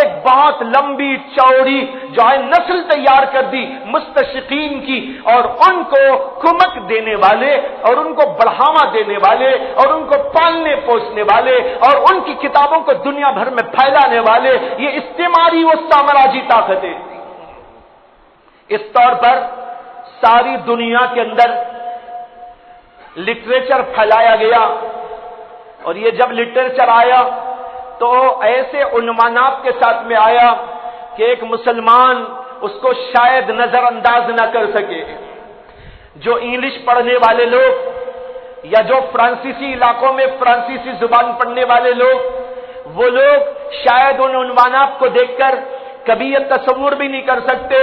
ایک بہت لمبی چوڑی جو ہے نسل تیار کر دی مستشقین کی، اور ان کو کمک دینے والے اور ان کو بڑھاوا دینے والے اور ان کو پالنے پوسنے والے اور ان کی کتابوں کو دنیا بھر میں پھیلانے والے، یہ استعماری و سامراجی طاقتیں تھی۔ اس طور پر ساری دنیا کے اندر لٹریچر پھیلایا گیا، اور یہ جب لٹریچر آیا تو ایسے عنوانات کے ساتھ میں آیا کہ ایک مسلمان اس کو شاید نظر انداز نہ کر سکے۔ جو انگلش پڑھنے والے لوگ یا جو فرانسیسی علاقوں میں فرانسیسی زبان پڑھنے والے لوگ، وہ لوگ شاید ان عنوانات کو دیکھ کر کبھی یہ تصور بھی نہیں کر سکتے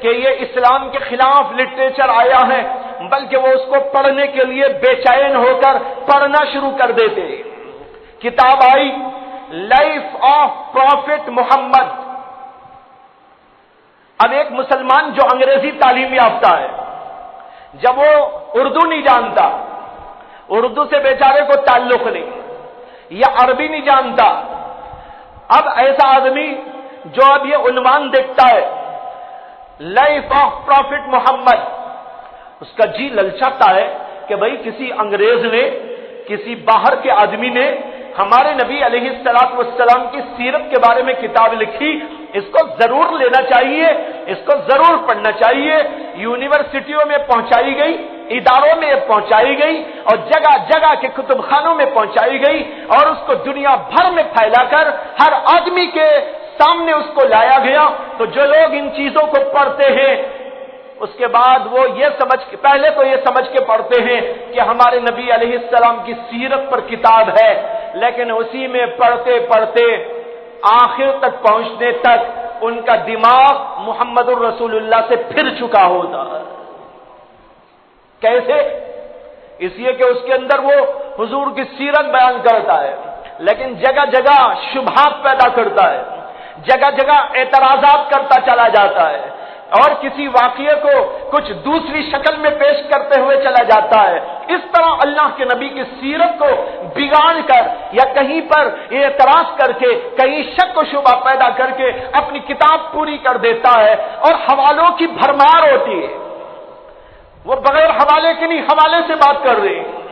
کہ یہ اسلام کے خلاف لٹریچر آیا ہے، بلکہ وہ اس کو پڑھنے کے لیے بے چین ہو کر پڑھنا شروع کر دیتے۔ کتاب آئی لائف آف پروفٹ محمد۔ اب ایک مسلمان جو انگریزی تعلیم یافتہ ہے، جب وہ اردو نہیں جانتا، اردو سے بیچارے کو تعلق نہیں، یا عربی نہیں جانتا، اب ایسا آدمی جو اب یہ عنوان دیکھتا ہے لائف آف پروفٹ محمد، اس کا جی للچاتا ہے کہ بھئی کسی انگریز نے، کسی باہر کے آدمی نے ہمارے نبی علیہ السلام کی سیرت کے بارے میں کتاب لکھی، اس کو ضرور لینا چاہیے، اس کو ضرور پڑھنا چاہیے۔ یونیورسٹیوں میں پہنچائی گئی، اداروں میں پہنچائی گئی، اور جگہ جگہ کے کتب خانوں میں پہنچائی گئی، اور اس کو دنیا بھر میں پھیلا کر ہر آدمی کے سامنے اس کو لایا گیا۔ تو جو لوگ ان چیزوں کو پڑھتے ہیں، اس کے بعد وہ پہلے تو یہ سمجھ کے پڑھتے ہیں کہ ہمارے نبی علیہ السلام کی سیرت پر کتاب ہے، لیکن اسی میں پڑھتے پڑھتے آخر تک پہنچنے تک ان کا دماغ محمد الرسول اللہ سے پھر چکا ہوتا ہے۔ کیسے؟ اس لیے کہ اس کے اندر وہ حضور کی سیرت بیان کرتا ہے، لیکن جگہ جگہ شبہات پیدا کرتا ہے، جگہ جگہ اعتراضات کرتا چلا جاتا ہے، اور کسی واقعے کو کچھ دوسری شکل میں پیش کرتے ہوئے چلا جاتا ہے۔ اس طرح اللہ کے نبی کی سیرت کو بگاڑ کر یا کہیں پر اعتراض کر کے، کہیں شک و شبہ پیدا کر کے اپنی کتاب پوری کر دیتا ہے، اور حوالوں کی بھرمار ہوتی ہے۔ وہ بغیر حوالے کے نہیں، حوالے سے بات کر رہے ہیں۔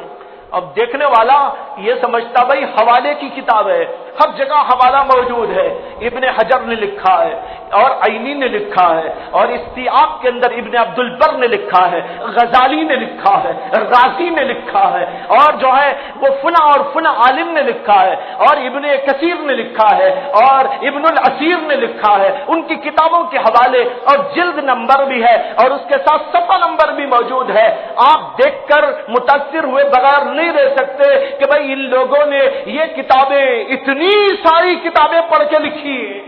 اب دیکھنے والا یہ سمجھتا بھائی حوالے کی کتاب ہے، ہر جگہ حوالہ موجود ہے۔ ابن حجر نے لکھا ہے، اور عینی نے لکھا ہے، اور استیاب کے اندر ابن عبد البر نے لکھا ہے، غزالی نے لکھا ہے، رازی نے لکھا ہے، اور جو ہے وہ فنا اور فنا عالم نے لکھا ہے، اور ابن کثیر نے لکھا ہے، اور ابن الاسیر نے لکھا ہے۔ ان کی کتابوں کے حوالے اور جلد نمبر بھی ہے، اور اس کے ساتھ صفحہ نمبر بھی موجود ہے۔ آپ دیکھ کر متاثر ہوئے بغیر نہیں رہ سکتے کہ بھئی ان لوگوں نے یہ کتابیں، اتنی ساری کتابیں پڑھ کے لکھی ہیں،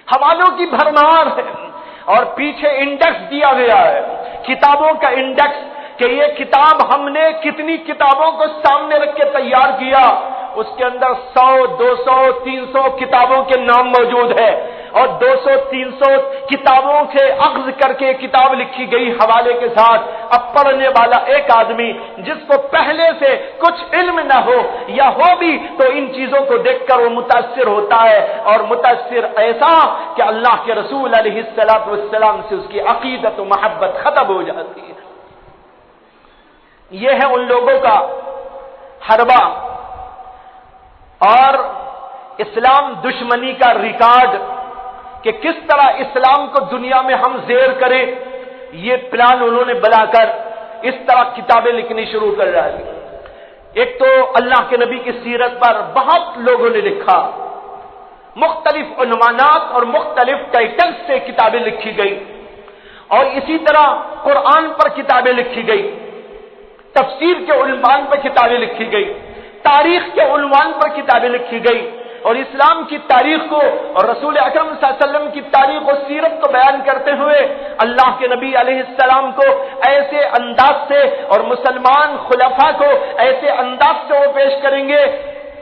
حوالوں کی بھرمار ہے، اور پیچھے انڈیکس دیا گیا ہے، کتابوں کا انڈیکس، کہ یہ کتاب ہم نے کتنی کتابوں کو سامنے رکھ کے تیار کیا۔ اس کے اندر 100، 200، 300 کتابوں کے نام موجود ہے، اور 200، 300 کتابوں سے اخذ کر کے کتاب لکھی گئی حوالے کے ساتھ۔ اب پڑھنے والا ایک آدمی جس کو پہلے سے کچھ علم نہ ہو یا ہو بھی تو ان چیزوں کو دیکھ کر وہ متاثر ہوتا ہے، اور متاثر ایسا کہ اللہ کے رسول علیہ السلام سے اس کی عقیدت و محبت ختم ہو جاتی ہے۔ یہ ہے ان لوگوں کا حربہ اور اسلام دشمنی کا ریکارڈ، کہ کس طرح اسلام کو دنیا میں ہم زیر کریں، یہ پلان انہوں نے بنا کر اس طرح کتابیں لکھنی شروع کر رہا ہے۔ ایک تو اللہ کے نبی کی سیرت پر بہت لوگوں نے لکھا، مختلف عنوانات اور مختلف ٹائٹل سے کتابیں لکھی گئی، اور اسی طرح قرآن پر کتابیں لکھی گئی، تفسیر کے عنوان پر کتابیں لکھی گئی، تاریخ کے عنوان پر کتابیں لکھی گئی، اور اسلام کی تاریخ کو اور رسول اکرم صلی اللہ علیہ وسلم کی تاریخ و سیرت کو بیان کرتے ہوئے اللہ کے نبی علیہ السلام کو ایسے انداز سے اور مسلمان خلفاء کو ایسے انداز سے وہ پیش کریں گے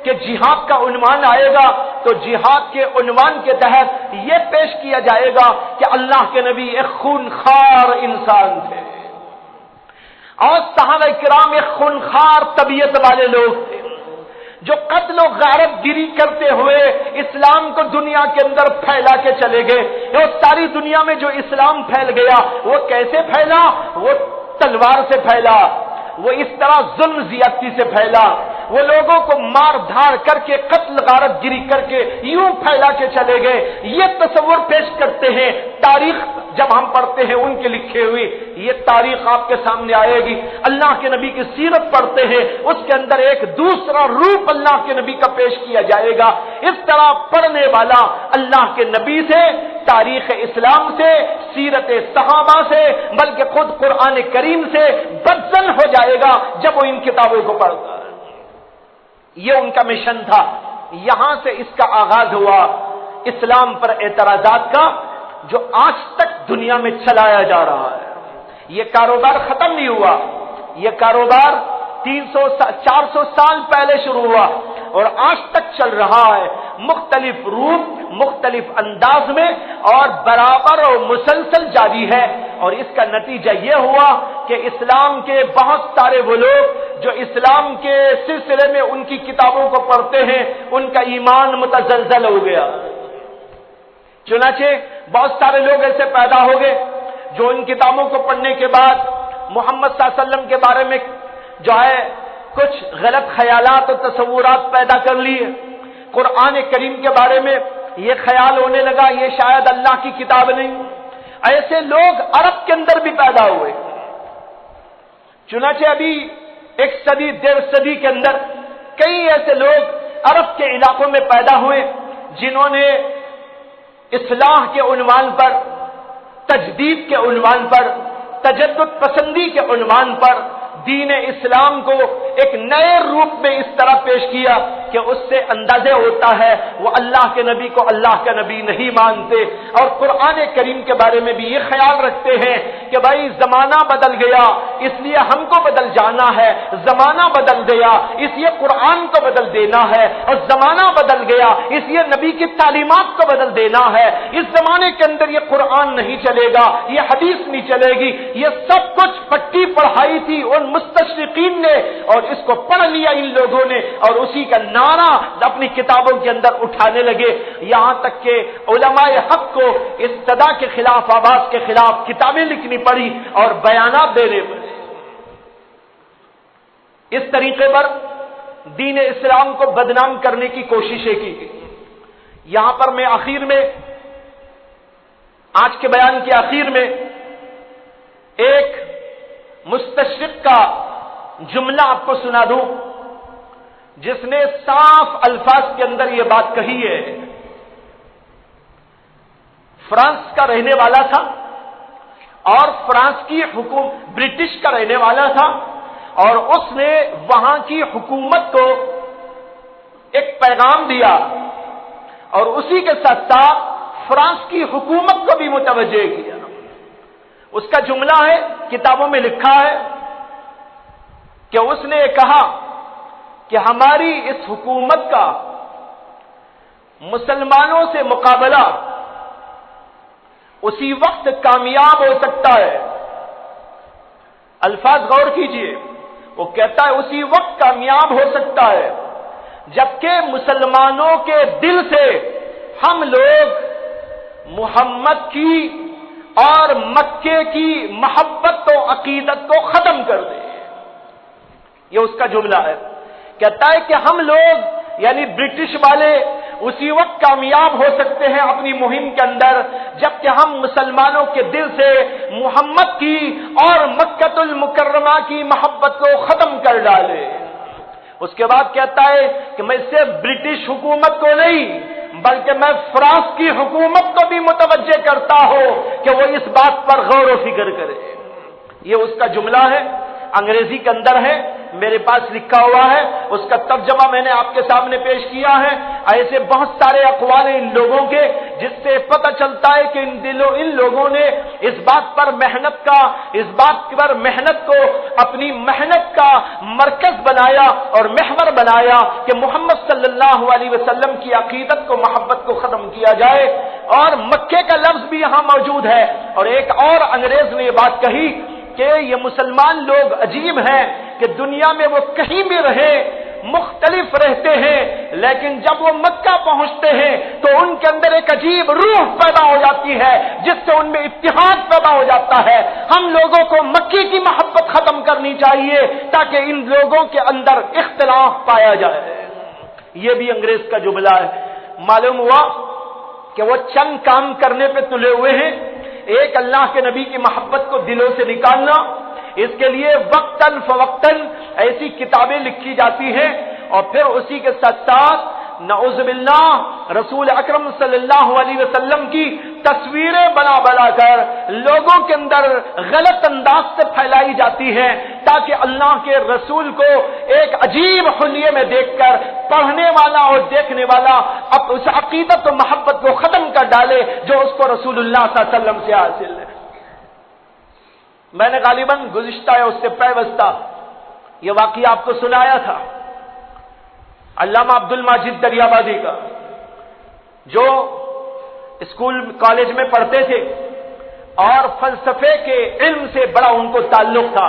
کہ جہاد کا عنوان آئے گا تو جہاد کے عنوان کے تحت یہ پیش کیا جائے گا کہ اللہ کے نبی ایک خونخوار انسان تھے اور صحابہ کرام ایک خونخوار طبیعت والے لوگ تھے جو قتل و غارت گیری کرتے ہوئے اسلام کو دنیا کے اندر پھیلا کے چلے گئے. اور ساری دنیا میں جو اسلام پھیل گیا وہ کیسے پھیلا؟ وہ تلوار سے پھیلا، وہ اس طرح ظلم زیادتی سے پھیلا، وہ لوگوں کو مار دھاڑ کر کے قتل غارت گیری کر کے یوں پھیلا کے چلے گئے. یہ تصور پیش کرتے ہیں. تاریخ جب ہم پڑھتے ہیں ان کے لکھے ہوئی یہ تاریخ آپ کے سامنے آئے گی. اللہ کے نبی کی سیرت پڑھتے ہیں اس کے اندر ایک دوسرا روپ اللہ کے نبی کا پیش کیا جائے گا. اس طرح پڑھنے والا اللہ کے نبی سے، تاریخ اسلام سے، سیرت صحابہ سے، بلکہ خود قرآن کریم سے بدزن ہو جائے گا جب وہ ان کتابوں کو پڑھتا ہے. یہ ان کا مشن تھا. یہاں سے اس کا آغاز ہوا اسلام پر اعتراضات کا جو آج تک دنیا میں چلایا جا رہا ہے. یہ کاروبار ختم نہیں ہوا. یہ کاروبار 400 سال پہلے شروع ہوا اور آج تک چل رہا ہے، مختلف روپ، مختلف انداز میں اور برابر اور مسلسل جاری ہے. اور اس کا نتیجہ یہ ہوا کہ اسلام کے بہت سارے وہ لوگ جو اسلام کے سلسلے میں ان کی کتابوں کو پڑھتے ہیں ان کا ایمان متزلزل ہو گیا. چنانچہ بہت سارے لوگ ایسے پیدا ہو گئے جو ان کتابوں کو پڑھنے کے بعد محمد صلی اللہ علیہ وسلم کے بارے میں جو ہے کچھ غلط خیالات اور تصورات پیدا کر لیے. قرآن کریم کے بارے میں یہ خیال ہونے لگا یہ شاید اللہ کی کتاب نہیں. ایسے لوگ عرب کے اندر بھی پیدا ہوئے. چنانچہ ابھی 1.5 صدی کے اندر کئی ایسے لوگ عرب کے علاقوں میں پیدا ہوئے جنہوں نے اصلاح کے عنوان پر، تجدید کے عنوان پر، تجدد پسندی کے عنوان پر دین اسلام کو ایک نئے روپ میں اس طرح پیش کیا کہ اس سے اندازے ہوتا ہے وہ اللہ کے نبی کو اللہ کا نبی نہیں مانتے اور قرآن کریم کے بارے میں بھی یہ خیال رکھتے ہیں کہ بھائی زمانہ بدل گیا اس لیے ہم کو بدل جانا ہے، زمانہ بدل گیا اس لیے قرآن کو بدل دینا ہے، اور زمانہ بدل گیا اس لیے نبی کی تعلیمات کو بدل دینا ہے. اس زمانے کے اندر یہ قرآن نہیں چلے گا، یہ حدیث نہیں چلے گی. یہ سب کچھ پٹی پڑھائی تھی ان مستشرقین نے اور اس کو پڑھ لیا ان لوگوں نے اور اسی کا نعرہ اپنی کتابوں کے اندر اٹھانے لگے. یہاں تک کہ علماء حق کو اس صدا کے خلاف، آواز کے خلاف کتابیں لکھنی پڑی اور بیانات دینے پڑے. اس طریقے پر دین اسلام کو بدنام کرنے کی کوششیں کی گئی. یہاں پر میں آخر میں، آج کے بیان کے آخر میں ایک مستشرق کا جملہ آپ کو سنا دوں جس نے صاف الفاظ کے اندر یہ بات کہی ہے. فرانس کا رہنے والا تھا اور فرانس کی حکومت برٹش کا رہنے والا تھا اور اس نے وہاں کی حکومت کو ایک پیغام دیا اور اسی کے ساتھ ساتھ فرانس کی حکومت کو بھی متوجہ کیا. اس کا جملہ ہے، کتابوں میں لکھا ہے کہ اس نے کہا کہ ہماری اس حکومت کا مسلمانوں سے مقابلہ اسی وقت کامیاب ہو سکتا ہے. الفاظ غور کیجئے، وہ کہتا ہے اسی وقت کامیاب ہو سکتا ہے جبکہ مسلمانوں کے دل سے ہم لوگ محمد کی اور مکے کی محبت و عقیدت کو ختم کر دیں. یہ اس کا جملہ ہے. کہتا ہے کہ ہم لوگ یعنی برٹش والے اسی وقت کامیاب ہو سکتے ہیں اپنی مہم کے اندر جبکہ ہم مسلمانوں کے دل سے محمد کی اور مکۃ المکرمہ کی محبت کو ختم کر ڈالیں. اس کے بعد کہتا ہے کہ میں صرف برٹش حکومت کو نہیں بلکہ میں فرانس کی حکومت کو بھی متوجہ کرتا ہوں کہ وہ اس بات پر غور و فکر کرے. یہ اس کا جملہ ہے، انگریزی کے اندر ہے، میرے پاس لکھا ہوا ہے، اس کا ترجمہ میں نے آپ کے سامنے پیش کیا ہے۔ ایسے بہت سارے اقوال ان لوگوں کے جس سے پتہ چلتا ہے کہ ان لوگوں نے اس بات پر محنت کو اپنی محنت کا مرکز بنایا اور محور بنایا کہ محمد صلی اللہ علیہ وسلم کی عقیدت کو، محبت کو ختم کیا جائے۔ اور مکے کا لفظ بھی یہاں موجود ہے۔ اور ایک اور انگریز نے یہ بات کہی کہ یہ مسلمان لوگ عجیب ہیں کہ دنیا میں وہ کہیں بھی رہے مختلف رہتے ہیں، لیکن جب وہ مکہ پہنچتے ہیں تو ان کے اندر ایک عجیب روح پیدا ہو جاتی ہے جس سے ان میں اتحاد پیدا ہو جاتا ہے۔ ہم لوگوں کو مکی کی محبت ختم کرنی چاہیے تاکہ ان لوگوں کے اندر اختلاف پایا جائے۔ یہ بھی انگریز کا جملہ ہے۔ معلوم ہوا کہ وہ چند کام کرنے پہ تلے ہوئے ہیں۔ ایک، اللہ کے نبی کی محبت کو دلوں سے نکالنا، اس کے لیے وقتاً فوقتاً ایسی کتابیں لکھی جاتی ہیں، اور پھر اسی کے ساتھ ساتھ نعوذ باللہ رسول اکرم صلی اللہ علیہ وسلم کی تصویریں بنا کر لوگوں کے اندر غلط انداز سے پھیلائی جاتی ہیں تاکہ اللہ کے رسول کو ایک عجیب حلیے میں دیکھ کر پڑھنے والا اور دیکھنے والا اب اس عقیدت و محبت کو ختم کر ڈالے جو اس کو رسول اللہ صلی اللہ علیہ وسلم سے حاصل ہے۔ میں نے غالباً گزشتہ یا اس سے پیوستہ یہ واقعہ آپ کو سنایا تھا علامہ عبد الماجد دریابادی کا، جو اسکول کالج میں پڑھتے تھے اور فلسفے کے علم سے بڑا ان کو تعلق تھا،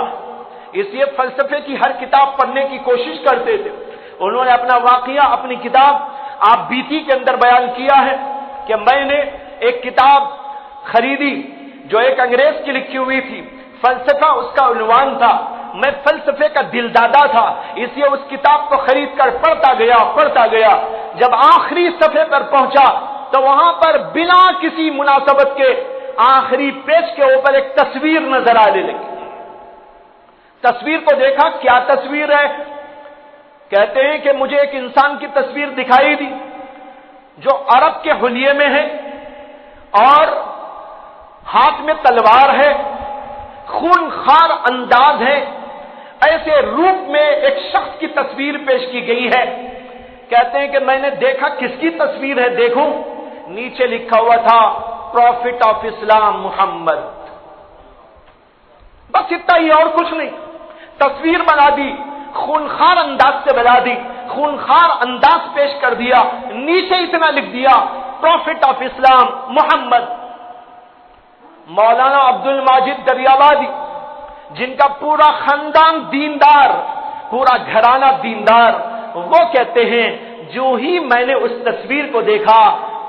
اس لیے فلسفے کی ہر کتاب پڑھنے کی کوشش کرتے تھے۔ انہوں نے اپنا واقعہ اپنی کتاب آپ بیتی کے اندر بیان کیا ہے کہ میں نے ایک کتاب خریدی جو ایک انگریز کی لکھی ہوئی تھی، فلسفہ اس کا عنوان تھا۔ میں فلسفے کا دل دادا تھا، اس لیے اس کتاب کو خرید کر پڑھتا گیا۔ جب آخری صفحے پر پہنچا تو وہاں پر بنا کسی مناسبت کے آخری پیج کے اوپر ایک تصویر نظر آنے لگی۔ تصویر کو دیکھا، کیا تصویر ہے؟ کہتے ہیں کہ مجھے ایک انسان کی تصویر دکھائی دی جو عرب کے حلیے میں ہے اور ہاتھ میں تلوار ہے، خونخوار انداز ہے، ایسے روپ میں ایک شخص کی تصویر پیش کی گئی ہے۔ کہتے ہیں کہ میں نے دیکھا کس کی تصویر ہے، دیکھوں، نیچے لکھا ہوا تھا پروفٹ آف اسلام محمد، بس اتنا ہی اور کچھ نہیں۔ تصویر بنا دی، خونخوار انداز سے بنا دی، خونخوار انداز پیش کر دیا، نیچے اتنا لکھ دیا پروفٹ آف اسلام محمد۔ مولانا عبد الماجد دریابادی جن کا پورا خاندان دیندار، پورا گھرانہ دیندار، وہ کہتے ہیں جو ہی میں نے اس تصویر کو دیکھا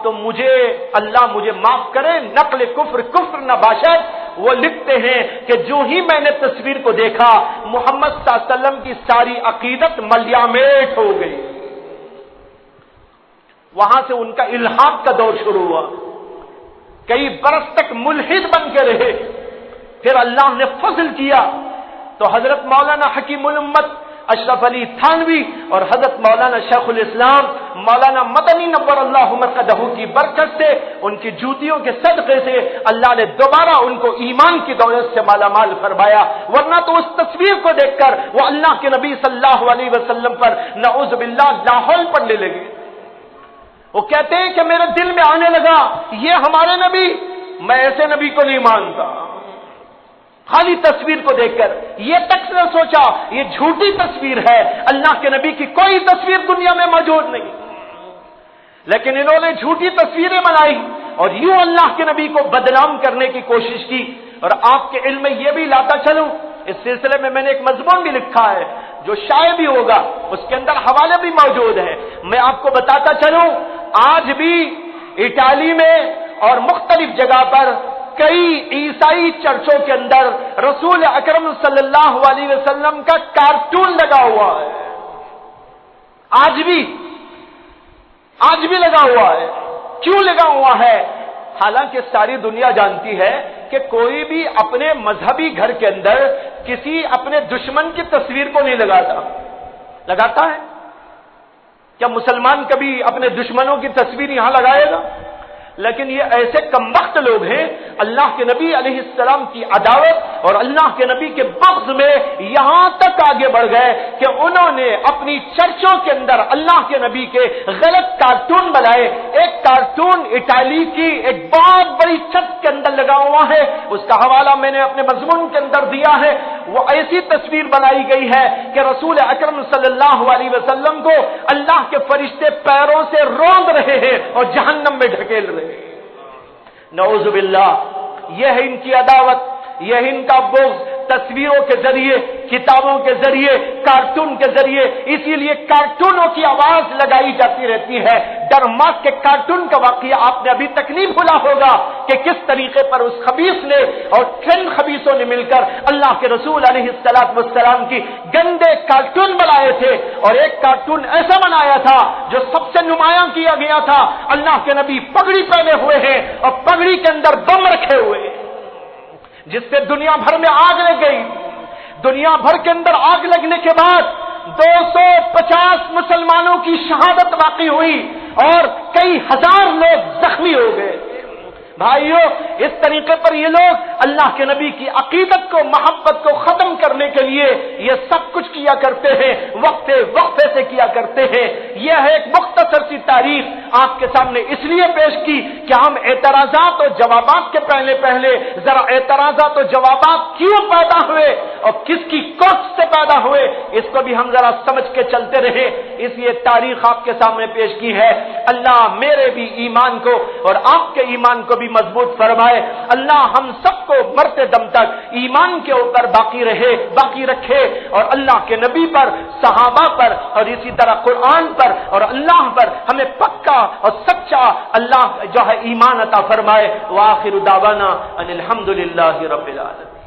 تو مجھے، اللہ مجھے معاف کرے، نقل کفر نہ باشد، وہ لکھتے ہیں کہ جو ہی میں نے تصویر کو دیکھا محمد صلی اللہ علیہ وسلم کی ساری عقیدت ملیامیٹ ہو گئی۔ وہاں سے ان کا الحاق کا دور شروع ہوا، کئی برس تک ملحد بن کے رہے، پھر اللہ نے فضل کیا تو حضرت مولانا حکیم الامت اشرف علی تھانوی اور حضرت مولانا شیخ الاسلام مولانا مدنی نور اللہ مرقدہ کی برکت سے، ان کی جوتیوں کے صدقے سے اللہ نے دوبارہ ان کو ایمان کی دولت سے مالا مال فرمایا، ورنہ تو اس تصویر کو دیکھ کر وہ اللہ کے نبی صلی اللہ علیہ وسلم پر نعوذ باللہ لاحول پڑنے لگے۔ وہ کہتے ہیں کہ میرے دل میں آنے لگا یہ ہمارے نبی، میں ایسے نبی کو نہیں مانتا۔ خالی تصویر کو دیکھ کر یہ تک نہ سوچا یہ جھوٹی تصویر ہے، اللہ کے نبی کی کوئی تصویر دنیا میں موجود نہیں، لیکن انہوں نے جھوٹی تصویریں بنائی اور یوں اللہ کے نبی کو بدنام کرنے کی کوشش کی۔ اور آپ کے علم میں یہ بھی لاتا چلوں، اس سلسلے میں میں نے ایک مضمون بھی لکھا ہے جو شائع بھی ہوگا، اس کے اندر حوالے بھی موجود ہیں، میں آپ کو بتاتا چلوں آج بھی اٹالی میں اور مختلف جگہ پر کئی عیسائی چرچوں کے اندر رسول اکرم صلی اللہ علیہ وسلم کا کارٹون لگا ہوا ہے، آج بھی لگا ہوا ہے۔ کیوں لگا ہوا ہے؟ حالانکہ ساری دنیا جانتی ہے کہ کوئی بھی اپنے مذہبی گھر کے اندر کسی اپنے دشمن کی تصویر کو نہیں لگاتا ہے؟ کیا مسلمان کبھی اپنے دشمنوں کی تصویر یہاں لگائے گا؟ لیکن یہ ایسے کمبخت لوگ ہیں، اللہ کے نبی علیہ السلام کی عداوت اور اللہ کے نبی کے بغض میں یہاں تک تک آگے بڑھ گئے کہ انہوں نے اپنی چرچوں کے اندر اللہ کے نبی کے غلط کارٹون بنائے. ایک کارٹون اٹالی کی ایک بہت بڑی چھت کے اندر لگا ہوا ہے، اس کا حوالہ میں نے اپنے مضمون کے اندر دیا ہے. وہ ایسی تصویر بنائی گئی ہے کہ رسول اکرم صلی اللہ علیہ وسلم کو اللہ کے فرشتے پیروں سے روند رہے ہیں اور جہنم میں ڈھکیل رہے ہیں. نعوذ باللہ. یہ ہے ان کی عداوت، یہ ہے ان کا بغض، تصویروں کے ذریعے، کتابوں کے ذریعے، کارٹون کے ذریعے. اسی لیے کارٹونوں کی آواز لگائی جاتی رہتی ہے. ڈرماس کے کارٹون کا واقعہ آپ نے ابھی تک نہیں بھولا ہوگا کہ کس طریقے پر اس خبیث نے اور چند خبیثوں نے مل کر اللہ کے رسول علیہ السلام کی گندے کارٹون بنائے تھے. اور ایک کارٹون ایسا بنایا تھا جو سب سے نمایاں کیا گیا تھا. اللہ کے نبی پگڑی پہنے ہوئے ہیں اور پگڑی کے اندر بم رکھے ہوئے ہیں، جس سے دنیا بھر میں آگ لگ گئی. دنیا بھر کے اندر آگ لگنے کے بعد 250 مسلمانوں کی شہادت واقع ہوئی اور کئی ہزار لوگ زخمی ہو گئے. بھائیو، اس طریقے پر یہ لوگ اللہ کے نبی کی عقیدت کو، محبت کو ختم کرنے کے لیے یہ سب کچھ کیا کرتے ہیں، وقفے وقفے سے کیا کرتے ہیں. یہ ہے ایک مختصر سی تاریخ آپ کے سامنے اس لیے پیش کی کہ ہم اعتراضات اور جوابات کے پہلے ذرا اعتراضات اور جوابات کیوں پیدا ہوئے اور کس کی کوشش سے پیدا ہوئے اس کو بھی ہم ذرا سمجھ کے چلتے رہے. اس لیے تاریخ آپ کے سامنے پیش کی ہے. اللہ میرے بھی ایمان کو اور آپ کے ایمان کو بھی مضبوط فرمائے. اللہ ہم سب کو مرتے دم تک ایمان کے اوپر باقی رکھے اور اللہ کے نبی پر، صحابہ پر اور اسی طرح قرآن پر اور اللہ پر ہمیں پکا اور سچا اللہ جو ہے ایمان عطا فرمائے. وآخر دعوانا ان الحمدللہ رب العالمین.